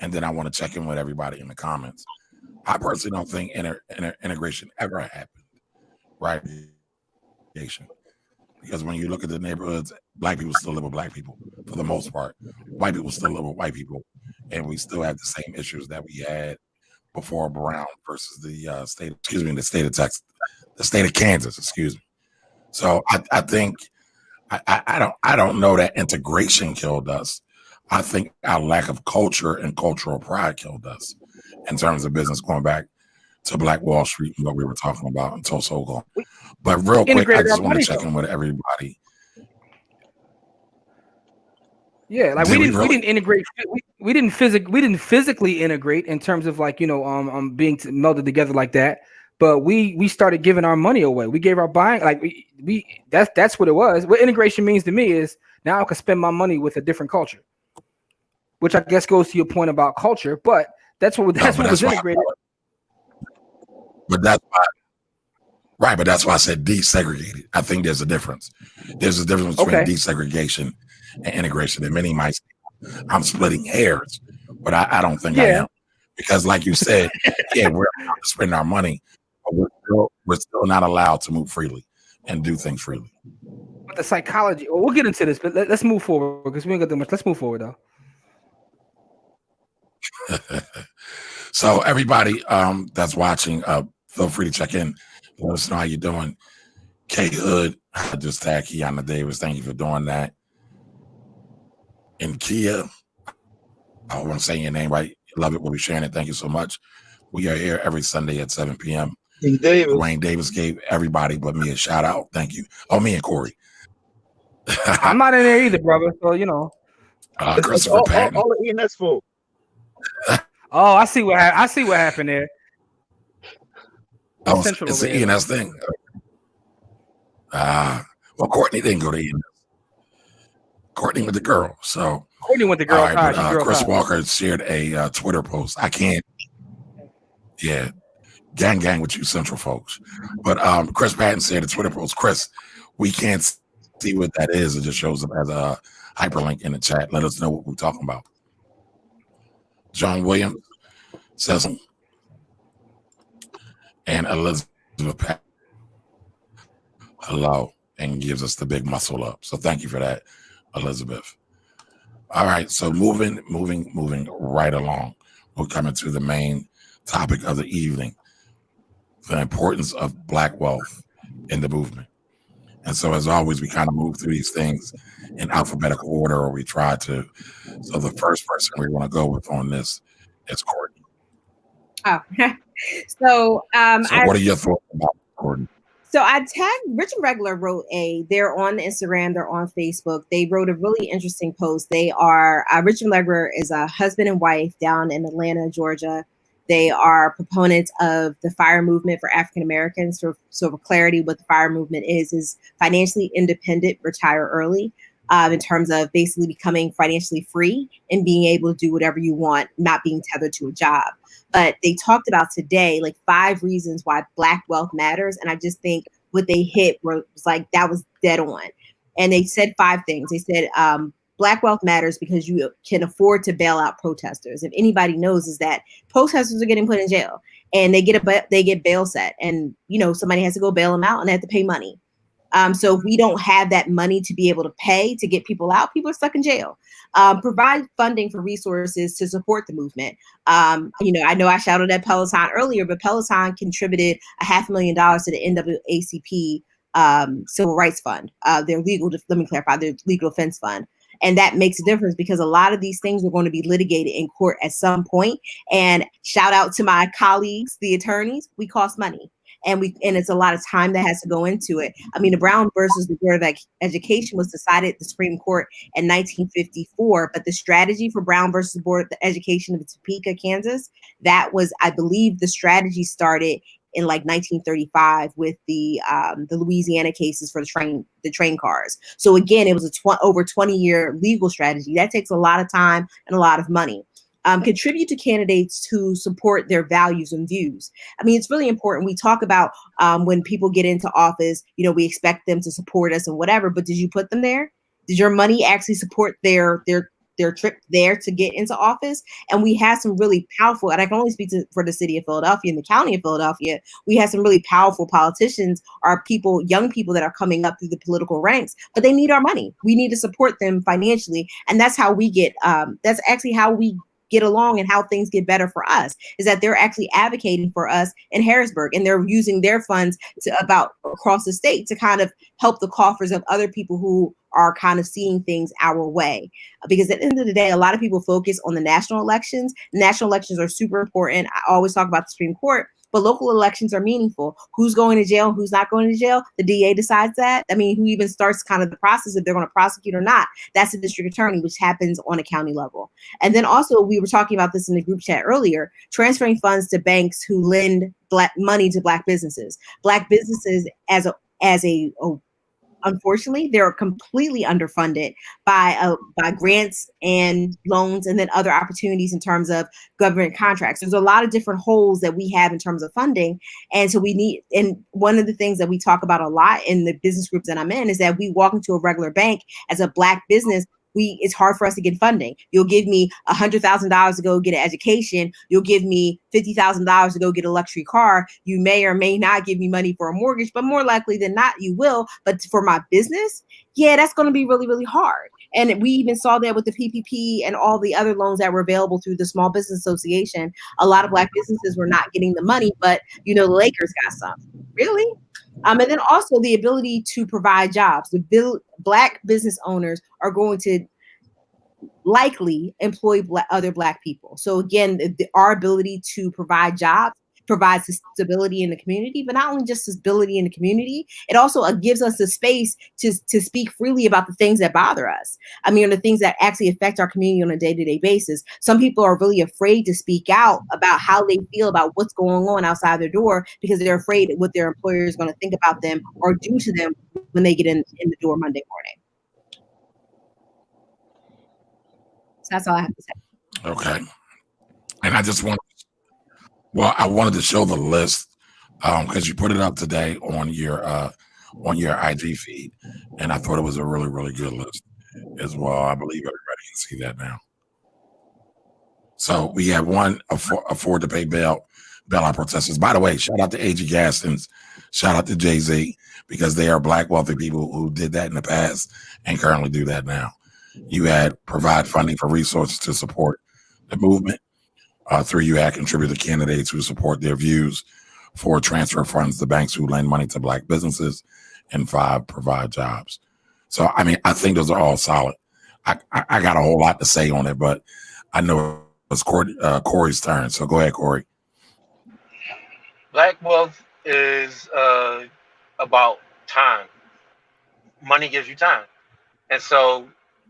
and then I want to check in with everybody in the comments. I personally don't think integration ever happened, right? Because when you look at the neighborhoods, black people still live with black people for the most part. White people still live with white people, and we still have the same issues that we had before Brown versus the state of Texas, the state of Kansas, excuse me. So I think I don't know that integration killed us. I think our lack of culture and cultural pride killed us in terms of business, going back to Black Wall Street and what we were talking about in Tulsa. But real quick, I just want to check in with everybody. Yeah, like we didn't integrate. We didn't physically integrate in terms of like, being melded together like that. But we started giving our money away. We gave our buying, like that's what it was. What integration means to me is now I can spend my money with a different culture, which I guess goes to your point about culture. But that's what was integrated. But that's why, right? But that's why I said desegregated. I think there's a difference. There's a difference between desegregation and integration. And many might say I'm splitting hairs, but I don't think I am, because, like you said, we're allowed to spend our money, but we're still not allowed to move freely and do things freely. But the psychology. Well, we'll get into this, but let's move forward because we ain't got that much. Let's move forward though. So everybody that's watching, feel free to check in. Let us know how you're doing. K Hood, I just tagged Kiana Davis. Thank you for doing that. And Kia, I want to say your name right. Love it. We'll be sharing it. Thank you so much. We are here every Sunday at 7 p.m. Dwayne Davis gave everybody but me a shout out. Thank you. Oh, me and Corey. I'm not in there either, brother. So Christopher Patton. All the ENS folk. Oh, I see what happened there. Oh, it's the ENS thing. Well, Courtney didn't go to ENS. Courtney with the girl. So Courtney with the girl. All right, but, Chris Walker shared a Twitter post. I can't. Yeah, gang with you Central folks. But Chris Patton said a Twitter post. Chris, we can't see what that is. It just shows up as a hyperlink in the chat. Let us know what we're talking about. John Williams says, and Elizabeth Patton, hello, and gives us the big muscle up. So thank you for that, Elizabeth. All right, so moving right along. We're coming to the main topic of the evening, the importance of Black wealth in the movement. And so, as always, we kind of move through these things in alphabetical order, or we try to. So the first person we want to go with on this is Courtney. Oh, so what are your thoughts about Courtney? So I tagged Rich and Regular they're on Instagram, they're on Facebook. They wrote a really interesting post. They are, Rich and Regular is a husband and wife down in Atlanta, Georgia. They are proponents of the FIRE movement for African Americans. So for clarity, what the FIRE movement is financially independent, retire early, in terms of basically becoming financially free and being able to do whatever you want, not being tethered to a job. But they talked about today, like 5 reasons why Black wealth matters. And I just think what they hit was like, that was dead on. And they said 5 things. They said, Black wealth matters because you can afford to bail out protesters. If anybody knows, is that protesters are getting put in jail and they get bail set, and somebody has to go bail them out and they have to pay money. So if we don't have that money to be able to pay to get people out, people are stuck in jail. Provide funding for resources to support the movement. I know I shouted at Peloton earlier, but Peloton contributed $500,000 to the NAACP Civil Rights Fund, their legal defense fund. And that makes a difference because a lot of these things are going to be litigated in court at some point. And shout out to my colleagues, the attorneys, we cost money. and it's a lot of time that has to go into it. I mean, the Brown versus the Board of Education was decided at the Supreme Court in 1954, but the strategy for Brown versus the Board of Education of Topeka, Kansas, that was, I believe, the strategy started in like 1935 with the Louisiana cases for the train cars. So again, it was over 20-year legal strategy. That takes a lot of time and a lot of money. Contribute to candidates who support their values and views. I mean, it's really important. We talk about when people get into office, you know, we expect them to support us and whatever, but did you put them there? Did your money actually support their trip there to get into office? And we had some really powerful, and I can only speak for the city of Philadelphia and the county of Philadelphia, we had some really powerful politicians, young people that are coming up through the political ranks, but they need our money. We need to support them financially. And that's how we get, that's actually how we get along and how things get better for us, is that they're actually advocating for us in Harrisburg, and they're using their funds across the state to kind of help the coffers of other people who are kind of seeing things our way. Because at the end of the day, a lot of people focus on the national elections. National elections are super important. I always talk about the Supreme Court, but local elections are meaningful. Who's going to jail, who's not going to jail? The DA decides that. I mean, who even starts kind of the process if they're going to prosecute or not? That's the district attorney, which happens on a county level. And then also, we were talking about this in the group chat earlier, transferring funds to banks who lend money to Black businesses. Black businesses unfortunately, they're completely underfunded by grants and loans, and then other opportunities in terms of government contracts. There's a lot of different holes that we have in terms of funding. And so and one of the things that we talk about a lot in the business groups that I'm in is that we walk into a regular bank as a Black business, it's hard for us to get funding. You'll give me $100,000 to go get an education. You'll give me $50,000 to go get a luxury car. You may or may not give me money for a mortgage, but more likely than not, you will. But for my business, yeah, that's going to be really, really hard. And we even saw that with the PPP and all the other loans that were available through the Small Business Association. A lot of Black businesses were not getting the money, but the Lakers got some. Really? And then also the ability to provide jobs. Black business owners are going to likely employ other Black people. So again, our ability to provide jobs provides stability in the community, but not only just stability in the community, it also gives us the space to speak freely about the things that bother us. I mean, the things that actually affect our community on a day-to-day basis. Some people are really afraid to speak out about how they feel about what's going on outside their door because they're afraid of what their employer is going to think about them or do to them when they get in the door Monday morning. So that's all I have to say. Okay. And I wanted to show the list because you put it up today on your IG feed, and I thought it was a really, really good list as well. I believe everybody can see that now. So we have afford to pay bailout protesters. By the way, shout out to A.G. Gastons, shout out to Jay-Z, because they are Black wealthy people who did that in the past and currently do that now. You had provide funding for resources to support the movement. 3, you had contributor candidates who support their views. 4, transfer funds to banks who lend money to Black businesses. And 5, provide jobs. So, I mean, I think those are all solid. I got a whole lot to say on it, but I know it's Corey's turn. So go ahead, Corey. Black wealth is about time. Money gives you time. And so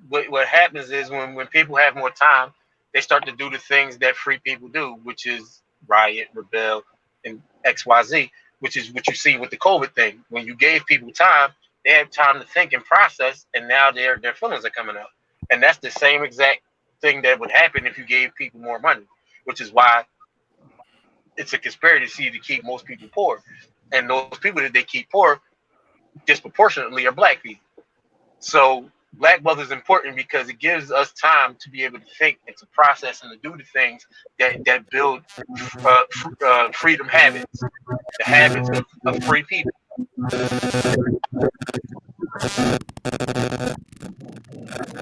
what happens is when people have more time, they start to do the things that free people do, which is riot, rebel, and XYZ, which is what you see with the COVID thing. When you gave people time, they have time to think and process, and now their feelings are coming out. And that's the same exact thing that would happen if you gave people more money, which is why it's a conspiracy to keep most people poor. And those people that they keep poor disproportionately are Black people. So Black wealth is important because it gives us time to be able to think and to process and to do the things that build freedom habits, the habits of free people.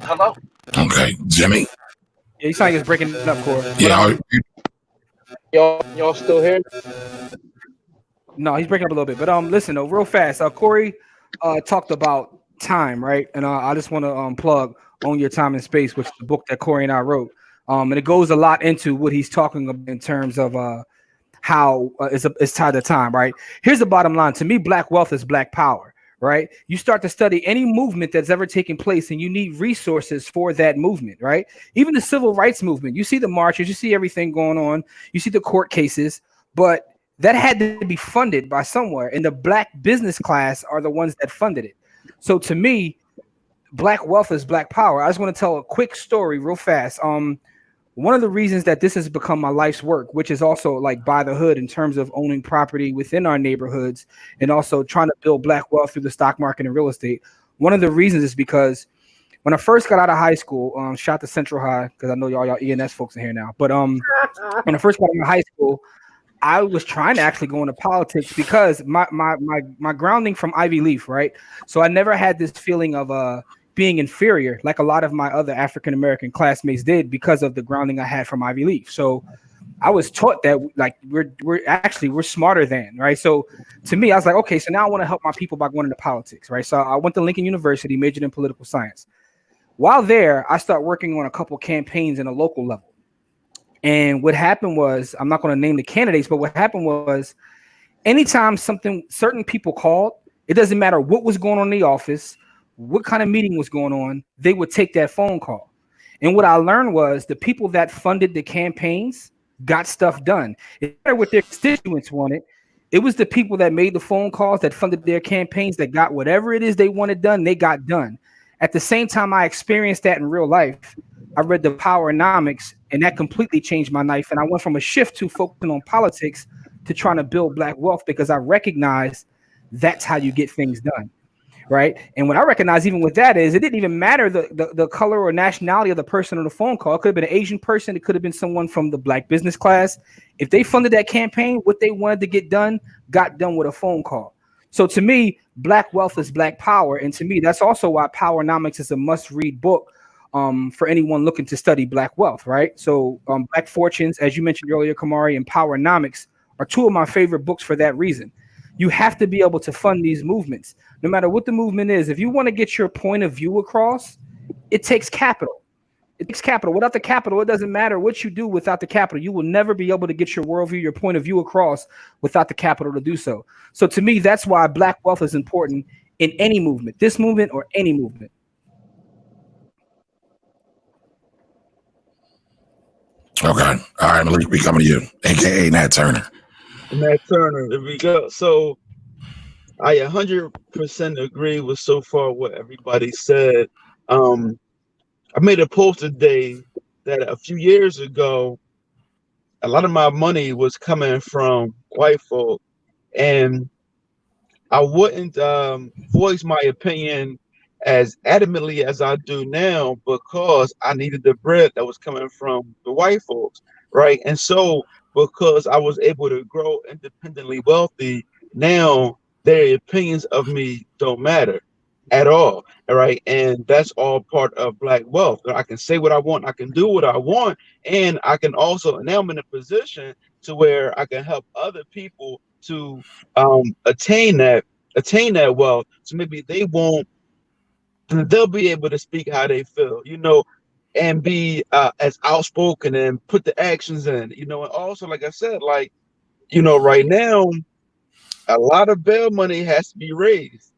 Hello? Okay, Jimmy? Yeah, you sound like it's breaking up, Corey. Yeah. Y'all still here? No, he's breaking up a little bit. But listen, though, real fast. Corey talked about time, right? And I just want to plug On Your Time and Space, which is the book that Corey and I wrote. And it goes a lot into what he's talking about in terms of how it's tied to time, right? Here's the bottom line. To me, black wealth is black power, right? You start to study any movement that's ever taken place and you need resources for that movement, right? Even the civil rights movement, you see the marches, you see everything going on, you see the court cases, but that had to be funded by somewhere. And the black business class are the ones that funded it. So to me, black wealth is black power. I just want to tell a quick story real fast. One of the reasons that this has become my life's work, which is also like by the hood in terms of owning property within our neighborhoods and also trying to build black wealth through the stock market and real estate. One of the reasons is because when I first got out of high school, shout to Central High, because I know y'all ENS folks in here now. But when I first got out of high school, I was trying to actually go into politics because my grounding from Ivy Leaf, right? So I never had this feeling of being inferior like a lot of my other African American classmates did because of the grounding I had from Ivy Leaf. So I was taught that like we're smarter than, right? So to me, I was like, okay, so now I want to help my people by going into politics, right? So I went to Lincoln University, majored in political science. While there, I started working on a couple campaigns in a local level. And what happened was, I'm not going to name the candidates, but what happened was anytime certain people called, it doesn't matter what was going on in the office, what kind of meeting was going on, they would take that phone call. And what I learned was the people that funded the campaigns got stuff done. It didn't matter what their constituents wanted. It was the people that made the phone calls that funded their campaigns that got whatever it is they wanted done, they got done. At the same time, I experienced that in real life. I read the Powernomics, and that completely changed my life. And I went from a shift to focusing on politics to trying to build black wealth because I recognized that's how you get things done. Right. And what I recognize even with that is it didn't even matter the color or nationality of the person on the phone call. It could have been an Asian person. It could have been someone from the black business class. If they funded that campaign, what they wanted to get done got done with a phone call. So to me, black wealth is black power. And to me, that's also why Powernomics is a must read book for anyone looking to study black wealth. Right. So Black Fortunes, as you mentioned earlier, Kamari, and Powernomics are two of my favorite books for that reason. You have to be able to fund these movements, no matter what the movement is. If you want to get your point of view across, it takes capital. It takes capital. Without the capital, it doesn't matter what you do without the capital. You will never be able to get your worldview, your point of view across without the capital to do so. So to me, that's why black wealth is important in any movement, this movement or any movement. Okay. All right, Malik, we coming to you, aka Nat Turner. Nat Turner, there we go. So I 100% agree with so far what everybody said. I made a post today that a few years ago, a lot of my money was coming from white folk, and I wouldn't voice my opinion as adamantly as I do now because I needed the bread that was coming from the white folks, right? And so because I was able to grow independently wealthy, now their opinions of me don't matter at all right? And that's all part of black wealth. I can say what I want, I can do what I want, and I can also, now I'm in a position to where I can help other people to attain that wealth. So maybe they'll be able to speak how they feel, and be as outspoken and put the actions in, and also, like I said, like, right now, a lot of bail money has to be raised,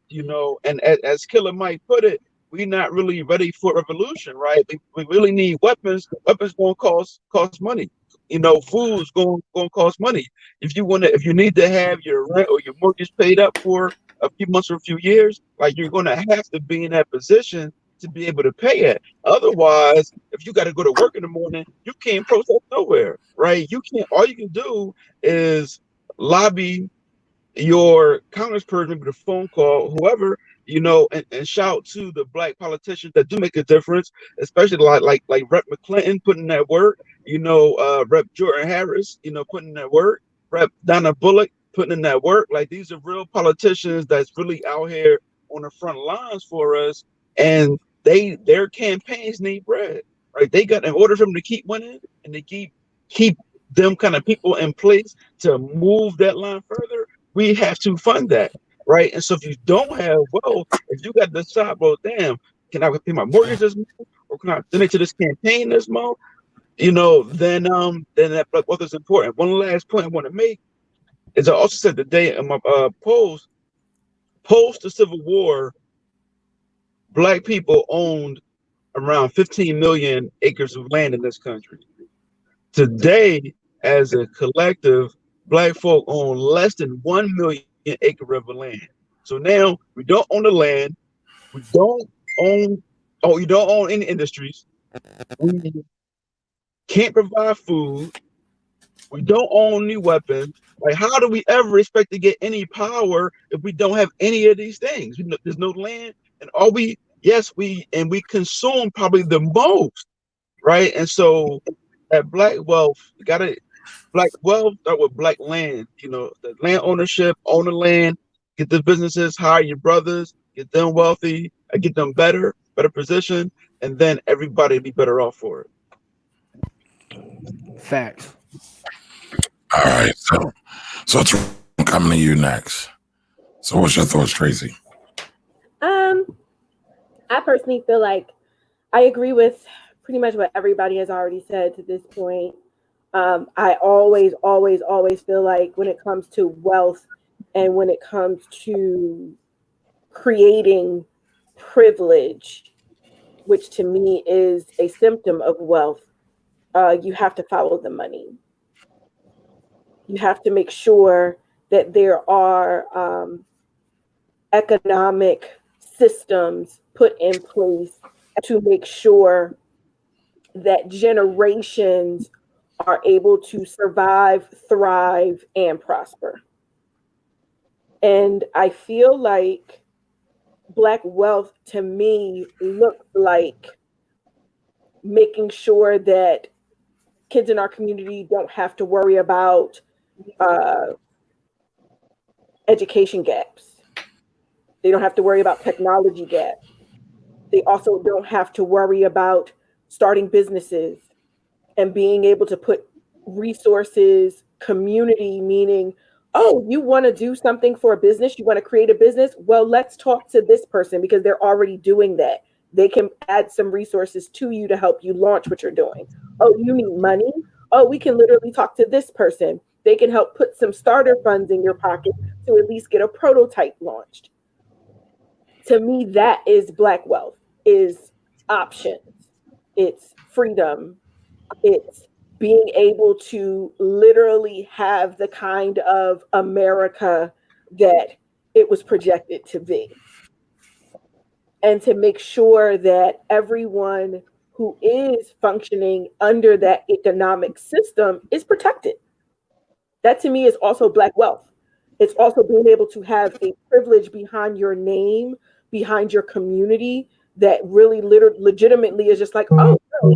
and as Killer Mike put it, we're not really ready for revolution, right? We really need weapons. Weapons going to cost money. Food's going to cost money. If you need to have your rent or your mortgage paid up for a few months or a few years, like, you're going to have to be in that position to be able to pay it. Otherwise, if you got to go to work in the morning, you can't protest nowhere, right? You can't. All you can do is lobby your congressperson with a phone call, whoever, and shout to the black politicians that do make a difference, especially like Rep. McClinton putting that work, Rep. Jordan Harris, putting in that work, Rep. Donna Bullock putting in that work. Like, these are real politicians that's really out here on the front lines for us, and their campaigns need bread, right? They got, in order for them to keep winning and to keep them kind of people in place to move that line further, we have to fund that, right? And so if you don't have wealth, if you got to decide, well, damn, can I pay my mortgage this month, or can I donate to this campaign this month? then that black wealth is important. One last point I want to make is I also said today in my post the Civil War, black people owned around 15 million acres of land in this country. Today, as a collective, black folk own less than 1 million acre of land. So now we don't own the land, we don't own any industries, we can't provide food, we don't own any weapons. Like, how do we ever expect to get any power if we don't have any of these things? There's no land, and we consume probably the most, right? And so that black wealth, black wealth start with black land. The land ownership, own the land, get the businesses, hire your brothers, get them wealthy, get them better position, and then everybody be better off for it. Facts. All right, so I'm coming to you next. So what's your thoughts, Traci? I personally feel like I agree with pretty much what everybody has already said to this point. I always feel like when it comes to wealth and when it comes to creating privilege, which to me is a symptom of wealth, you have to follow the money. You have to make sure that there are economic systems put in place to make sure that generations are able to survive, thrive, and prosper. And I feel like Black wealth to me looks like making sure that kids in our community don't have to worry about education gaps. They don't have to worry about technology gaps. They also don't have to worry about starting businesses and being able to put resources, community, meaning, oh, you want to do something for a business? You want to create a business? Well, let's talk to this person because they're already doing that. They can add some resources to you to help you launch what you're doing. Oh, you need money? Oh, we can literally talk to this person. They can help put some starter funds in your pocket to at least get a prototype launched. To me, that is Black wealth, is options. It's freedom. It's being able to literally have the kind of America that it was projected to be. And to make sure that everyone who is functioning under that economic system is protected. That to me is also Black wealth. It's also being able to have a privilege behind your name, behind your community, that really legitimately is just like, oh, no,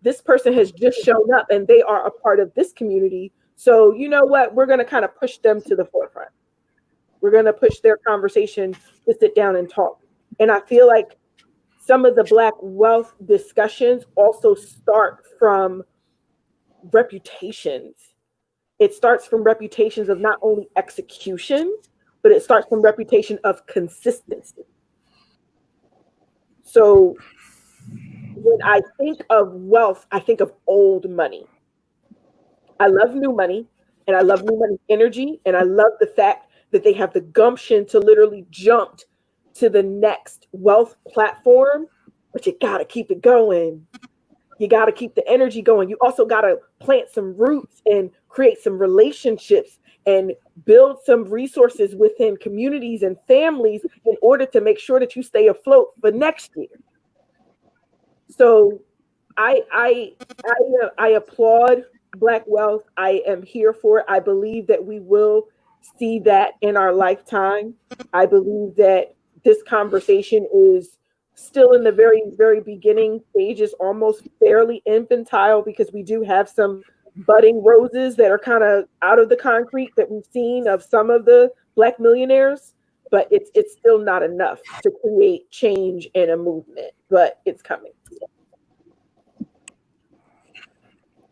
this person has just shown up and they are a part of this community. So you know what? We're going to kind of push them to the forefront. We're going to push their conversation to sit down and talk. And I feel like some of the Black wealth discussions also start from reputations. It starts from reputations of not only execution, but it starts from reputation of consistency. So when I think of wealth, I think of old money. I love new money, and I love new money energy, and I love the fact that they have the gumption to literally jump to the next wealth platform, but you got to keep it going. You got to keep the energy going. You also got to plant some roots and create some relationships and build some resources within communities and families in order to make sure that you stay afloat for next year. So I applaud Black wealth. I am here for it. I believe that we will see that in our lifetime. I believe that this conversation is still in the very, very beginning stages, almost fairly infantile, because we do have some budding roses that are kind of out of the concrete that we've seen of some of the Black millionaires, but it's still not enough to create change in a movement, but it's coming.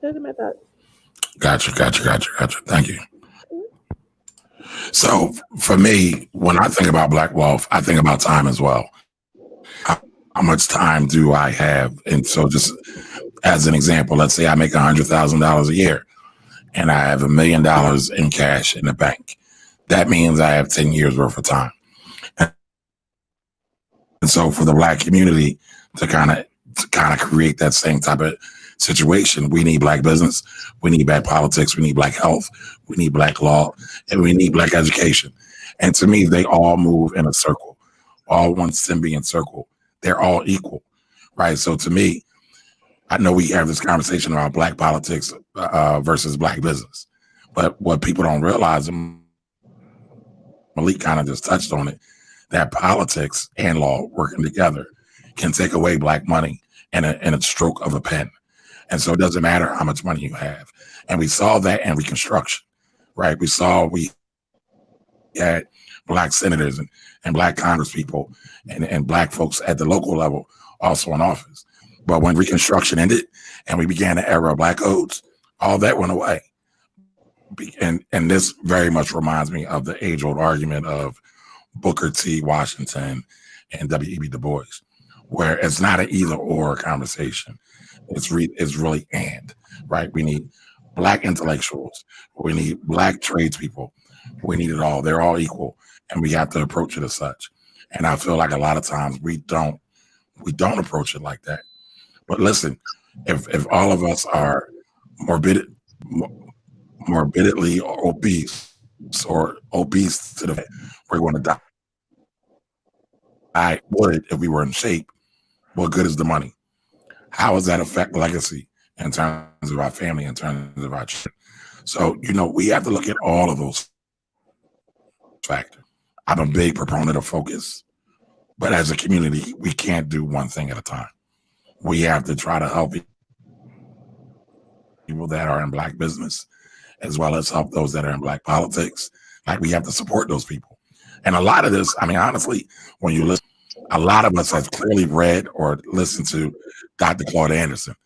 Those are my thoughts. Gotcha. Thank you. So for me, when I think about Black wealth, I think about time as well. How much time do I have? And so just as an example, let's say I make $100,000 a year and I have $1 million in cash in the bank. That means I have 10 years worth of time. And so for the Black community to kind of create that same type of situation, we need Black business, we need Black politics, we need Black health, we need Black law, and we need Black education. And to me, they all move in a circle, all one symbiont circle. They're all equal, right? So to me, I know we have this conversation about Black politics versus Black business, but what people don't realize, and Malik kind of just touched on it, that politics and law working together can take away Black money in a stroke of a pen. And so it doesn't matter how much money you have. And we saw that in Reconstruction, right? We had Black senators and Black congresspeople and Black folks at the local level also in office. But when Reconstruction ended and we began the era of Black codes, all that went away. And this very much reminds me of the age-old argument of Booker T. Washington and W.E.B. Du Bois, where it's not an either-or conversation. It's really and, right? We need Black intellectuals. We need Black tradespeople. We need it all. They're all equal, and we have to approach it as such. And I feel like a lot of times we don't approach it like that. But listen, if all of us are morbidly obese or obese to the point we're going to die, I would if we were in shape. What good is the money? How does that affect legacy in terms of our family, in terms of our children? So, we have to look at all of those factors. I'm a big proponent of focus, but as a community, we can't do one thing at a time. We have to try to help people that are in Black business, as well as help those that are in Black politics. Like, we have to support those people. And a lot of this, I mean, honestly, when you listen, a lot of us have clearly read or listened to Dr. Claude Anderson,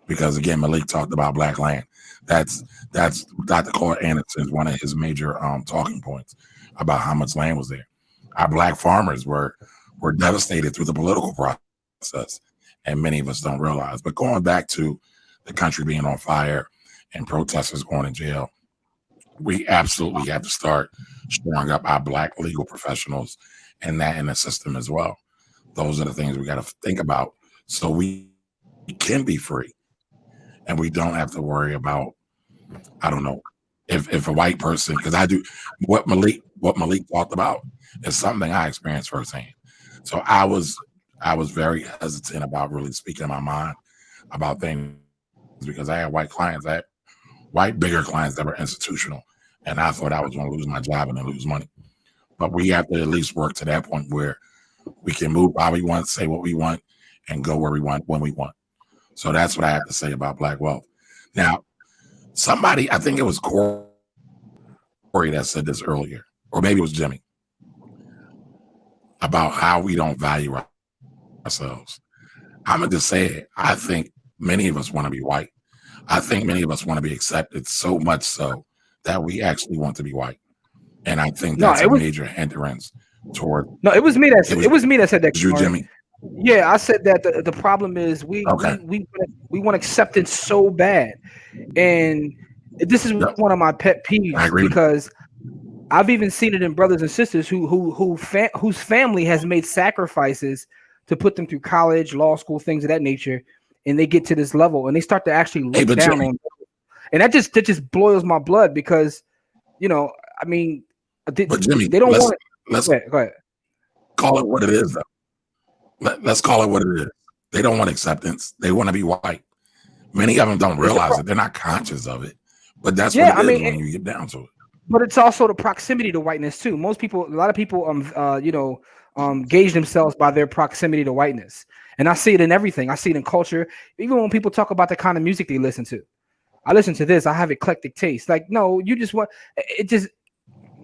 because again, Malik talked about Black land. That's Dr. Claude Anderson's one of his major talking points about how much land was there. Our Black farmers were devastated through the political process, and many of us don't realize. But going back to the country being on fire and protesters going to jail, we absolutely have to start shoring up our Black legal professionals and that in the system as well. Those are the things we got to think about so we can be free and we don't have to worry about, I don't know, if a white person, because I do what Malik talked about is something I experienced firsthand. So I was very hesitant about really speaking my mind about things because I had white clients, bigger clients that were institutional, and I thought I was going to lose my job and then lose money. But we have to at least work to that point where we can move how we want, say what we want, and go where we want when we want. So that's what I have to say about Black wealth. Now, somebody, I think it was Corey that said this earlier, or maybe it was Jimmy, about how we don't value ourselves. I'm going to just say it. I think many of us want to be white. I think many of us want to be accepted so much so that we actually want to be white. And I think that's a major hindrance toward. No, it was me that said that. You, Jimmy? Yeah, I said that the problem is we want acceptance so bad, and this is one of my pet peeves because I've even seen it in brothers and sisters whose family has made sacrifices to put them through college, law school, things of that nature, and they get to this level and they start to actually look down on them. And that just boils my blood because, I mean, but Jimmy, they don't want it. Let's go ahead. Call it what it is, though. Let's call it what it is. They don't want acceptance. They want to be white. Many of them don't realize it. They're not conscious of it. But that's what it is when you get down to it. But it's also the proximity to whiteness too. A lot of people, gauge themselves by their proximity to whiteness, and I see it in everything. I see it in culture. Even when people talk about the kind of music they listen to, I listen to this. I have eclectic taste. Like, no, you just want it. Just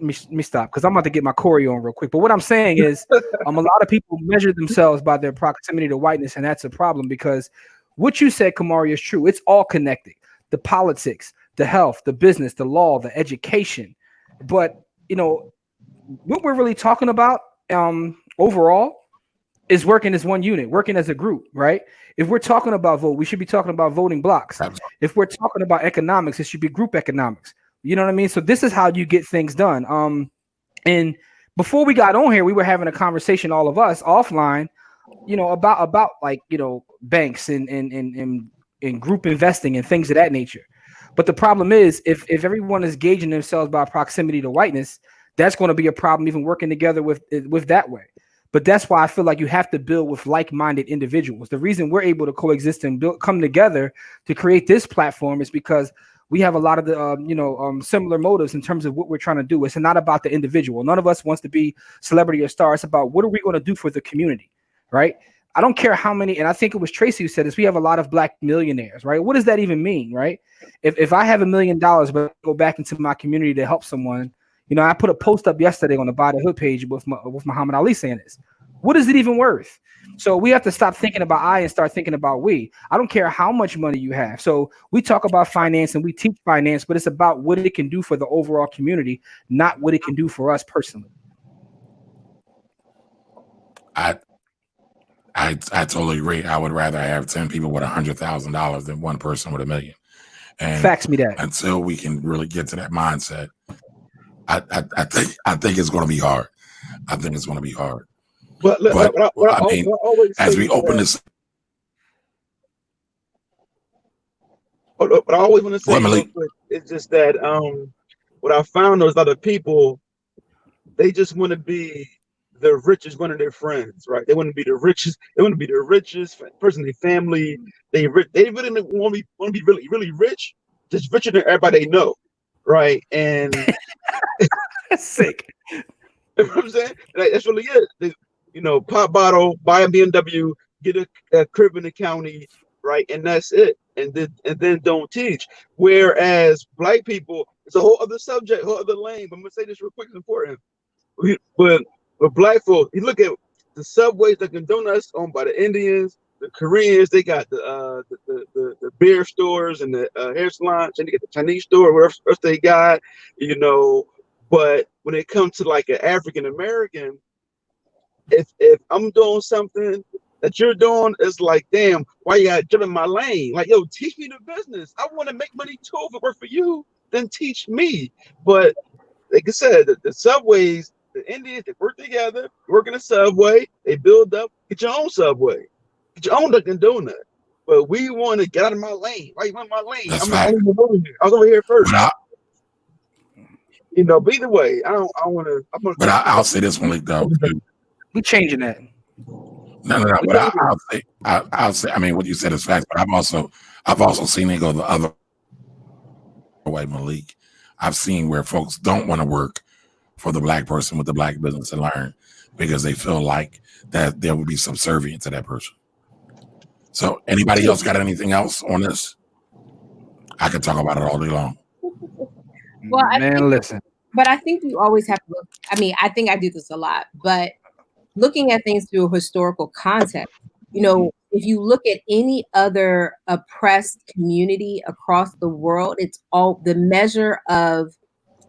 let me stop because I'm about to get my Corey on real quick. But what I'm saying is, a lot of people measure themselves by their proximity to whiteness, and that's a problem because what you said, Kamari, is true. It's all connected. The politics, the health, the business, the law, the education. But what we're really talking about overall is working as one unit, working as a group, right? If we're talking about vote, we should be talking about voting blocks. If we're talking about economics, it should be group economics. You know what I mean? So this is how you get things done. And before we got on here, we were having a conversation, all of us offline, about like, banks and group investing and things of that nature. But the problem is, if everyone is gauging themselves by proximity to whiteness, that's going to be a problem even working together with that way. But that's why I feel like you have to build with like-minded individuals. The reason we're able to coexist and come together to create this platform is because we have a lot of the similar motives in terms of what we're trying to do. It's not about the individual. None of us wants to be celebrity or star. It's about what are we going to do for the community, right? I don't care how many, and I think it was Traci who said this, we have a lot of black millionaires, right? What does that even mean, right? If I have $1 million, but I go back into my community to help someone, I put a post up yesterday on the Buy the Hood page with Muhammad Ali saying this. What is it even worth? So we have to stop thinking about I and start thinking about we. I don't care how much money you have. So we talk about finance and we teach finance, but it's about what it can do for the overall community, not what it can do for us personally. I totally agree. I would rather have 10 people with $100,000 than one person with $1 million. And facts me that. Until we can really get to that mindset, I think it's going to be hard. I think it's going to be hard. But I mean, as we open this, but I always want to say it's just that what I found was other people, they just want to be the richest one of their friends, right? They want to be the richest. They want to be the richest person in their family. They really want to be really, really rich, just richer than everybody they know, right? And sick. You know what I'm saying? That's really it. Pop bottle, buy a BMW, get a crib in the county, right? And that's it. And then don't teach. Whereas black people, it's a whole other subject, whole other lane. But I'm gonna say this real quick, it's important. But black folks, you look at the Subways, the donuts owned by the Indians, the Koreans, they got the beer stores and the hair salons, and they get the Chinese store, whatever else they got, But when it comes to like an African American, if I'm doing something that you're doing, it's like, damn, why you gotta jump in my lane? Like, yo, teach me the business. I want to make money too. If it work for you, then teach me. But like I said, the Subways, the Indians, they work together, work in a Subway, they build up, get your own Subway, get your own Dunkin' Donut. But we want to get out of my lane. Why you in my lane? I was over here first. But either way, I want to. But I'll say this one, though. We're changing that. No. But I'll say. I mean, what you said is facts. But I've also seen it go the other way, Malik. I've seen where folks don't want to work for the black person with the black business and learn because they feel like that there would be subservient to that person. So, anybody else got anything else on this? I could talk about it all day long. Well, listen. But I think you always have to look. I mean, I think I do this a lot, but looking at things through a historical context, if you look at any other oppressed community across the world, it's all the measure of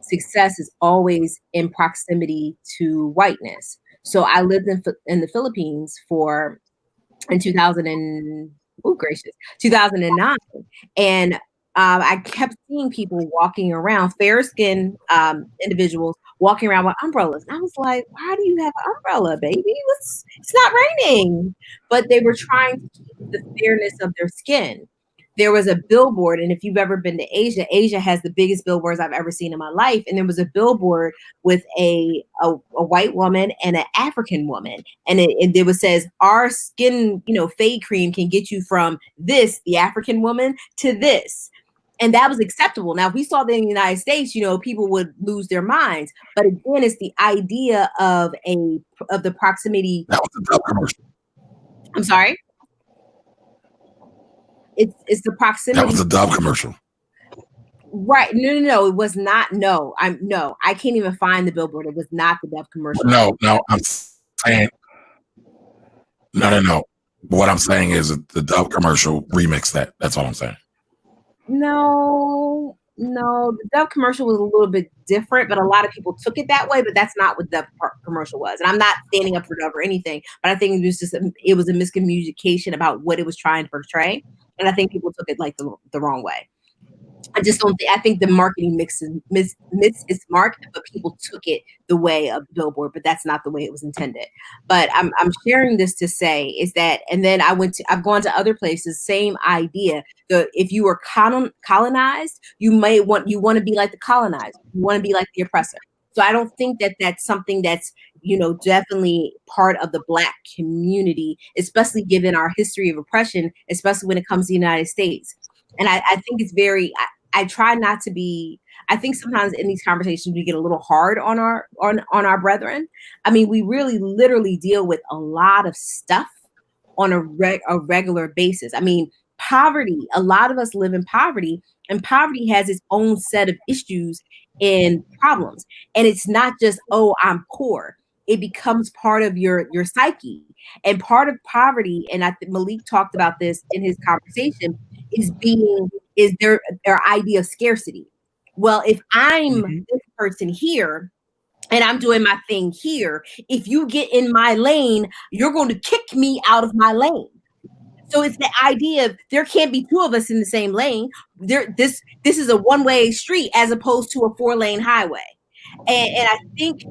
success is always in proximity to whiteness. So I lived in the Philippines in 2009, and I kept seeing people walking around, fair-skinned individuals walking around with umbrellas. And I was like, why do you have an umbrella, baby? It's not raining. But they were trying to keep the fairness of their skin. There was a billboard, and if you've ever been to Asia, Asia has the biggest billboards I've ever seen in my life. And there was a billboard with a white woman and an African woman. And it says, our skin, fade cream can get you from this, the African woman, to this. And that was acceptable. Now, if we saw that in the United States, people would lose their minds. But again, it's the idea of the proximity. That was a Dove commercial. I'm sorry. It's the proximity. That was a Dove commercial. Right. No. It was not. No, I can't even find the billboard. It was not the Dove commercial. No. I'm saying no. What I'm saying is the Dove commercial remixed that. That's all I'm saying. No, No, the Dove commercial was a little bit different, but a lot of people took it that way. But that's not what Dove commercial was. And I'm not standing up for Dove or anything, but I think it was a miscommunication about what it was trying to portray, and I think people took it like the wrong way. I just don't think. I think the marketing missed its mark, but people took it the way of Billboard, but that's not the way it was intended. But I'm sharing this to say is that, and then I've gone to other places, same idea. If you were colonized, you want to be like the colonized. You want to be like the oppressor. So I don't think that that's something that's definitely part of the Black community, especially given our history of oppression, especially when it comes to the United States. And I think it's very. I try not to be. I think sometimes in these conversations we get a little hard on our brethren. I mean, we really literally deal with a lot of stuff on a regular basis. I mean, poverty. A lot of us live in poverty, and poverty has its own set of issues and problems. And it's not just, oh, I'm poor. It becomes part of your psyche. And part of poverty, and I think Malik talked about this in his conversation, is their idea of scarcity. Well, if I'm this person here and I'm doing my thing here, if you get in my lane, you're going to kick me out of my lane. So it's the idea of there can't be two of us in the same lane. This is a one-way street as opposed to a 4-lane highway. And I think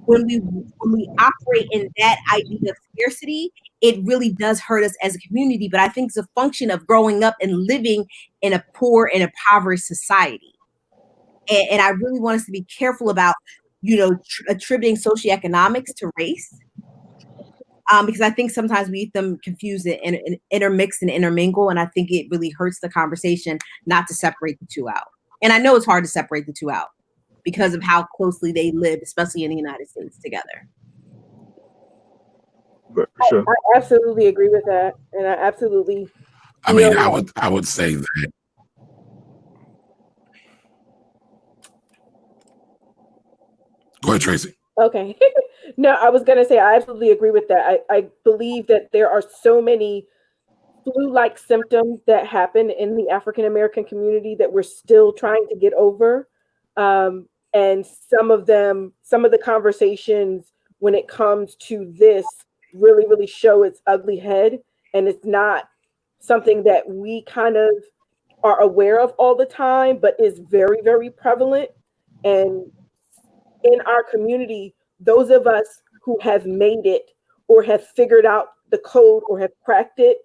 when we operate in that idea of scarcity, it really does hurt us as a community. But I think it's a function of growing up and living in a poor and impoverished society. And I really want us to be careful about, attributing socioeconomics to race. Because I think sometimes we get them confused and intermix and intermingle. And I think it really hurts the conversation not to separate the two out. And I know it's hard to separate the two out because of how closely they live, especially in the United States, together. But for sure. I absolutely agree with that. And I absolutely. I mean, I would say that. Go ahead, Traci. Okay. No, I was going to say, I absolutely agree with that. I believe that there are so many flu-like symptoms that happen in the African-American community that we're still trying to get over. And some of the conversations when it comes to this really, really show its ugly head. And it's not something that we kind of are aware of all the time, but is very, very prevalent. And in our community, those of us who have made it or have figured out the code or have cracked it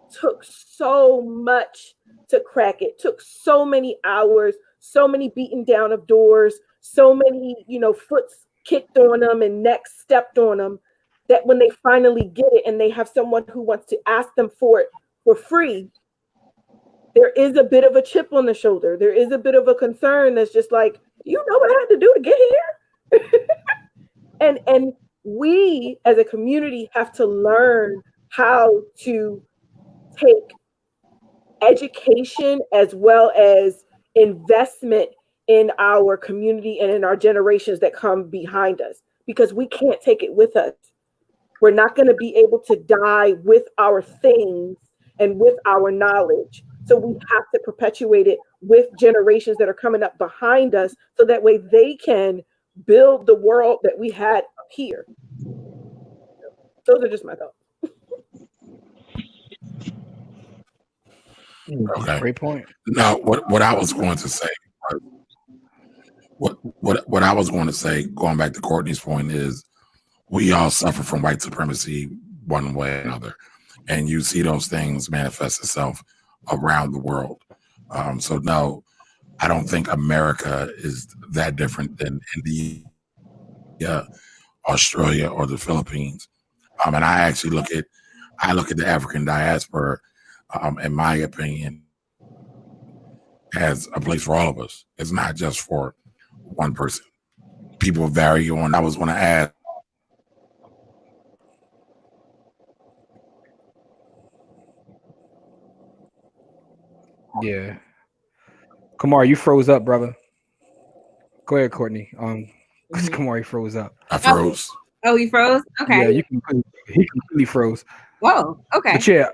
took so much to crack it, took so many hours, so many beaten down of doors, so many, foots kicked on them and necks stepped on them, that when they finally get it and they have someone who wants to ask them for it for free, there is a bit of a chip on the shoulder. There is a bit of a concern that's just like, you know what I had to do to get here? And we as a community have to learn how to take education as well as investment in our community and in our generations that come behind us, because we can't take it with us. We're not going to be able to die with our things and with our knowledge. So we have to perpetuate it with generations that are coming up behind us, so that way they can build the world that we had up here. Those are just my thoughts. Okay. Great point. Now, what I was going to say, what I was going to say, going back to Courtney's point, is we all suffer from white supremacy one way or another, and you see those things manifest itself around the world. So no, I don't think America is that different than India, Australia, or the Philippines. And I actually look at the African diaspora, in my opinion, as a place for all of us. It's not just for one person. People vary on. I was going to add. Yeah. Kamar, you froze up, brother. Go ahead, Courtney. Kamar, he froze up. I froze. Oh, he froze? Okay. Yeah, he completely froze. Whoa, okay. But yeah.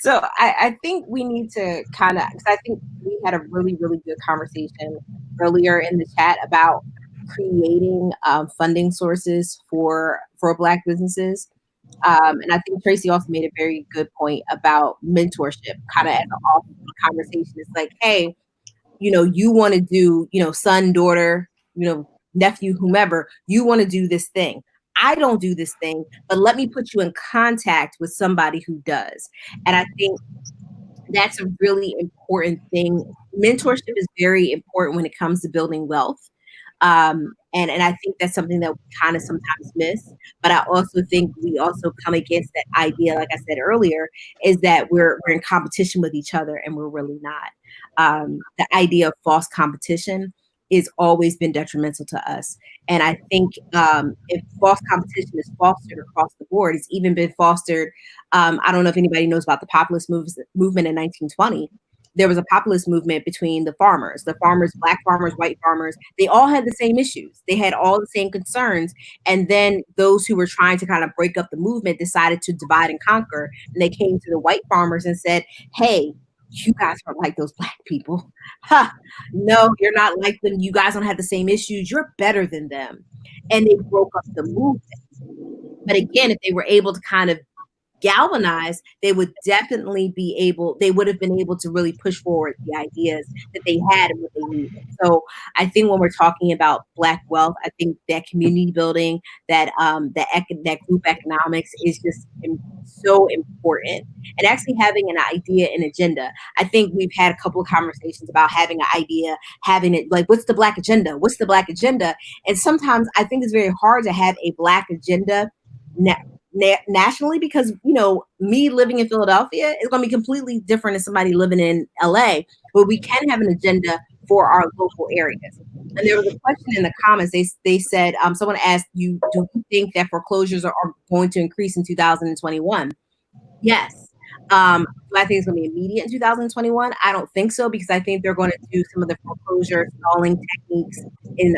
So I think we need to kind of, because I think we had a really, really good conversation earlier in the chat about creating funding sources for Black businesses. And I think Traci also made a very good point about mentorship, kind of as an off conversation. It's like, hey, you want to do, son, daughter, nephew, whomever, you want to do this thing. I don't do this thing, but let me put you in contact with somebody who does. And I think that's a really important thing. Mentorship is very important when it comes to building wealth. And I think that's something that we kind of sometimes miss. But I also think we also come against that idea, like I said earlier, is that we're in competition with each other, and we're really not. The idea of false competition has always been detrimental to us. And I think if false competition is fostered across the board, it's even been fostered. I don't know if anybody knows about the populist movement in 1920. There was a populist movement between the farmers, Black farmers, white farmers. They all had the same issues. They had all the same concerns. And then those who were trying to kind of break up the movement decided to divide and conquer. And they came to the white farmers and said, hey, you guys aren't like those Black people. No, you're not like them. You guys don't have the same issues. You're better than them. And they broke up the movement. But again, if they were able to kind of galvanized, they would have been able to really push forward the ideas that they had and what they needed. So I think when we're talking about Black wealth, I think that community building, that group economics is just so important. And actually having an idea and agenda. I think we've had a couple of conversations about having an idea, having it like, what's the Black agenda? What's the Black agenda? And sometimes I think it's very hard to have a Black agenda nationally, because me living in Philadelphia is going to be completely different than somebody living in LA, but we can have an agenda for our local areas. And there was a question in the comments. They said, someone asked you, do you think that foreclosures are going to increase in 2021? Yes. Do I think it's going to be immediate in 2021? I don't think so, because I think they're going to do some of the foreclosure stalling techniques in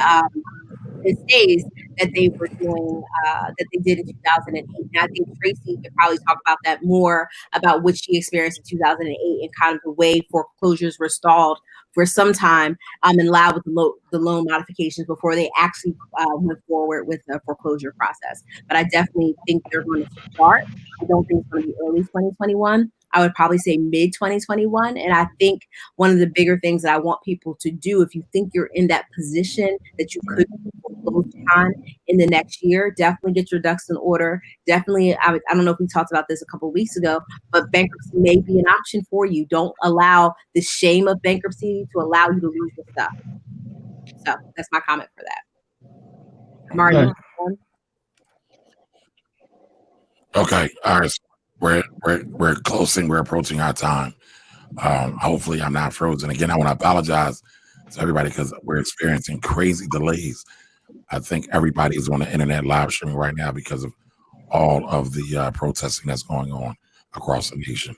days that they were doing, that they did in 2008. And I think Traci could probably talk about that more, about what she experienced in 2008 and kind of the way foreclosures were stalled for some time, and allowed with the loan modifications before they actually went forward with the foreclosure process. But I definitely think they're going to start. I don't think it's going to be early 2021. I would probably say mid 2021. And I think one of the bigger things that I want people to do, if you think you're in that position that you could foreclose on in the next year, definitely get your ducks in order. Definitely, I don't know if we talked about this a couple of weeks ago, but bankruptcy may be an option for you. Don't allow the shame of bankruptcy to allow you to lose your stuff. So that's my comment for that. Mario. Okay. All right. We're closing. We're approaching our time. Hopefully, I'm not frozen again. I want to apologize to everybody because we're experiencing crazy delays. I think everybody is on the internet live streaming right now because of all of the protesting that's going on across the nation.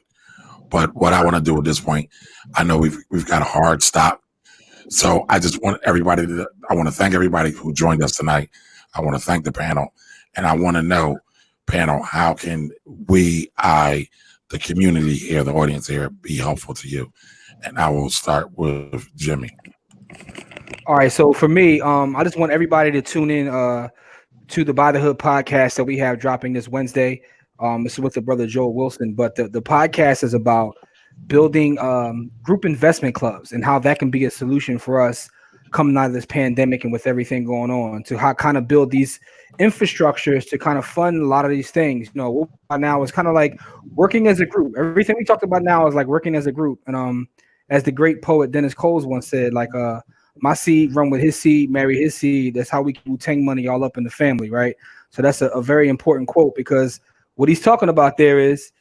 But what I want to do at this point, I know we've got a hard stop. So I just want everybody I want to thank everybody who joined us tonight. I want to thank the panel, and I want to know, panel, how can the community here, the audience here, be helpful to you? And I will start with Jimmy. All right, so for me, I just want everybody to tune in to the By the Hood podcast that we have dropping this Wednesday. This is with the brother Joel Wilson, but the podcast is about building group investment clubs and how that can be a solution for us coming out of this pandemic and with everything going on, to how kind of build these infrastructures to kind of fund a lot of these things. What now is kind of like working as a group. Everything we talked about now is like working as a group. And as the great poet Dennis Coles once said, like my seed run with his seed, marry his seed. That's how we can Tang money all up in the family, right? So that's a very important quote, because what he's talking about there is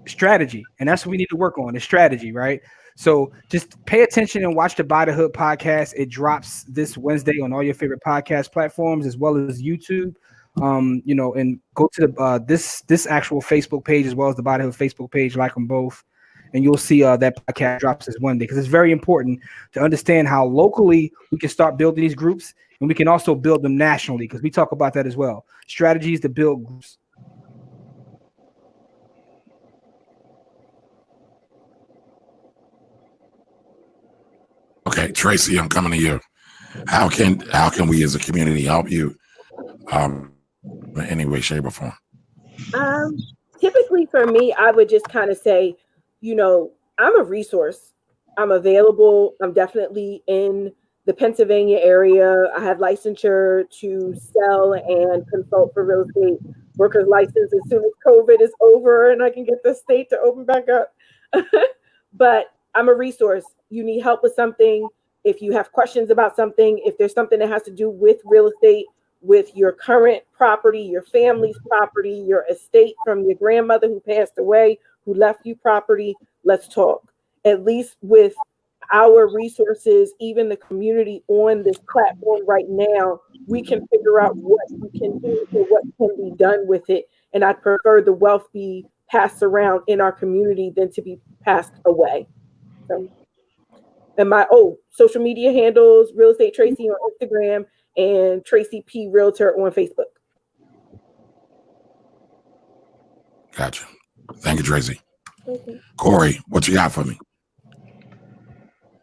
strategy, and that's what we need to work on, is strategy, right? So just pay attention and watch the By the Hood podcast. It drops this Wednesday on all your favorite podcast platforms as well as YouTube. And go to the this actual Facebook page as well as the By the Hood Facebook page, like them both, and you'll see that podcast drops this Wednesday, because it's very important to understand how locally we can start building these groups, and we can also build them nationally, because we talk about that as well. Strategies to build groups. Okay, Traci, I'm coming to you. How can we as a community help you in any way, shape, or form? Typically for me, I would just kind of say, I'm a resource. I'm available. I'm definitely in the Pennsylvania area. I have licensure to sell and consult for real estate workers license as soon as COVID is over and I can get the state to open back up. But I'm a resource. You need help with something. If you have questions about something, if there's something that has to do with real estate, with your current property, your family's property, your estate from your grandmother who passed away, who left you property, let's talk. At least with our resources, even the community on this platform right now, we can figure out what we can do or what can be done with it. And I prefer the wealth be passed around in our community than to be passed away. So, and my social media handles, Real Estate Traci on Instagram and Traci P Realtor on Facebook. Gotcha. Thank you, Traci. Okay. Corey, what you got for me?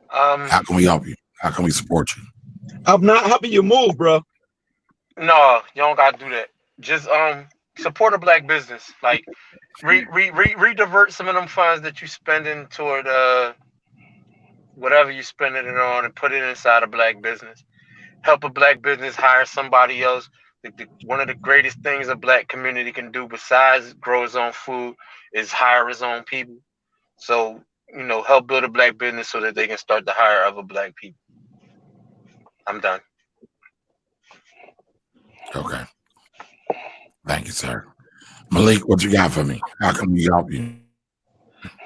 How can we help you? How can we support you? I'm not helping you move, bro. No, you don't gotta do that. Just support a black business. Like redivert some of them funds that you spending toward whatever you spending it on and put it inside a black business. Help a black business hire somebody else. One of the greatest things a black community can do besides grow its own food is hire its own people. So, help build a black business so that they can start to hire other black people. I'm done. Okay. Thank you, sir. Malik, what you got for me? How can we help you?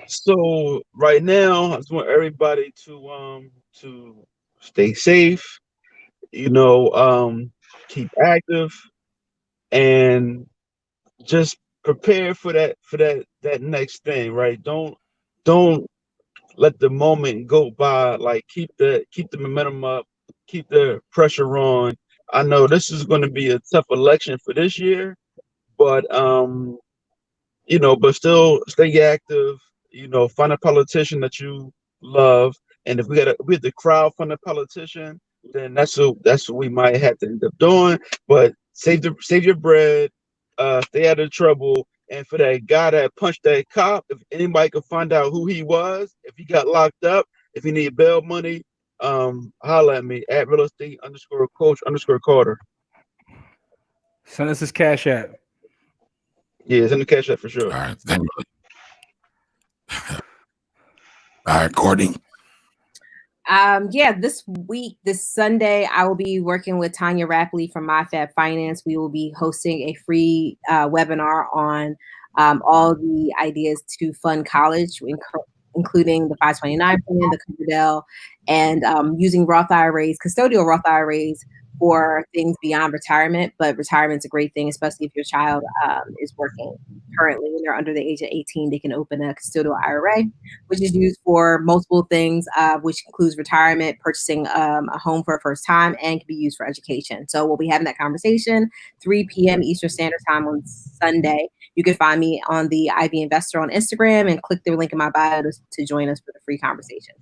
So right now, I just want everybody to stay safe, keep active, and just prepare for that next thing, right? Don't let the moment go by. Like keep the momentum up, keep the pressure on. I know this is going to be a tough election for this year, but but still stay active. Find a politician that you love, and if we have the crowd fund a politician, then that's what we might have to end up doing. But save your bread, stay out of trouble, and for that guy that punched that cop, if anybody could find out who he was, if he got locked up, if he need bail money, holla at me at real estate _coach_Carter. Send us his cash app. Yeah, send the cash app for sure. All right, thank you. All right, Courtney. This Sunday, I will be working with Tanya Rapley from MyFab Finance. We will be hosting a free webinar on all the ideas to fund college, including the 529 plan, the Coverdell, and using Roth IRAs, custodial Roth IRAs for things beyond retirement. But retirement's a great thing, especially if your child is working currently and they're under the age of 18. They can open a custodial IRA, which is used for multiple things, which includes retirement, purchasing a home for a first time, and can be used for education. So we'll be having that conversation 3 p.m. Eastern Standard Time on Sunday. You can find me on the Ivy Investor on Instagram and click the link in my bio to join us for the free conversation.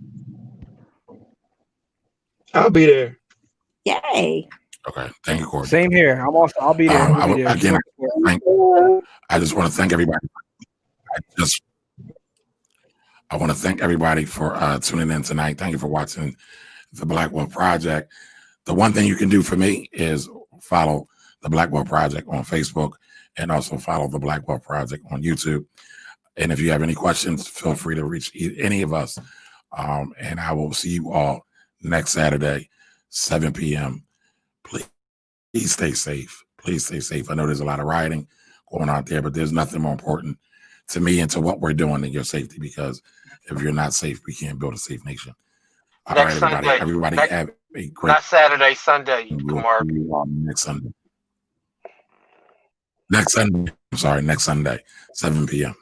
I'll be there. Yay. Okay, thank you, Courtney. Same here. I'll be there. I just want to thank everybody. I want to thank everybody for tuning in tonight. Thank you for watching the Black Wealth Project. The one thing you can do for me is follow the Black Wealth Project on Facebook and also follow the Black Wealth Project on YouTube. And if you have any questions, feel free to reach any of us. And I will see you all next Saturday, 7 p.m. Please stay safe. Please stay safe. I know there's a lot of rioting going on there, but there's nothing more important to me and to what we're doing than your safety, because if you're not safe, we can't build a safe nation. All right, everybody. Sunday. Everybody have a great... Not Saturday, Sunday, Kumar. Next Sunday. Next Sunday, 7 p.m.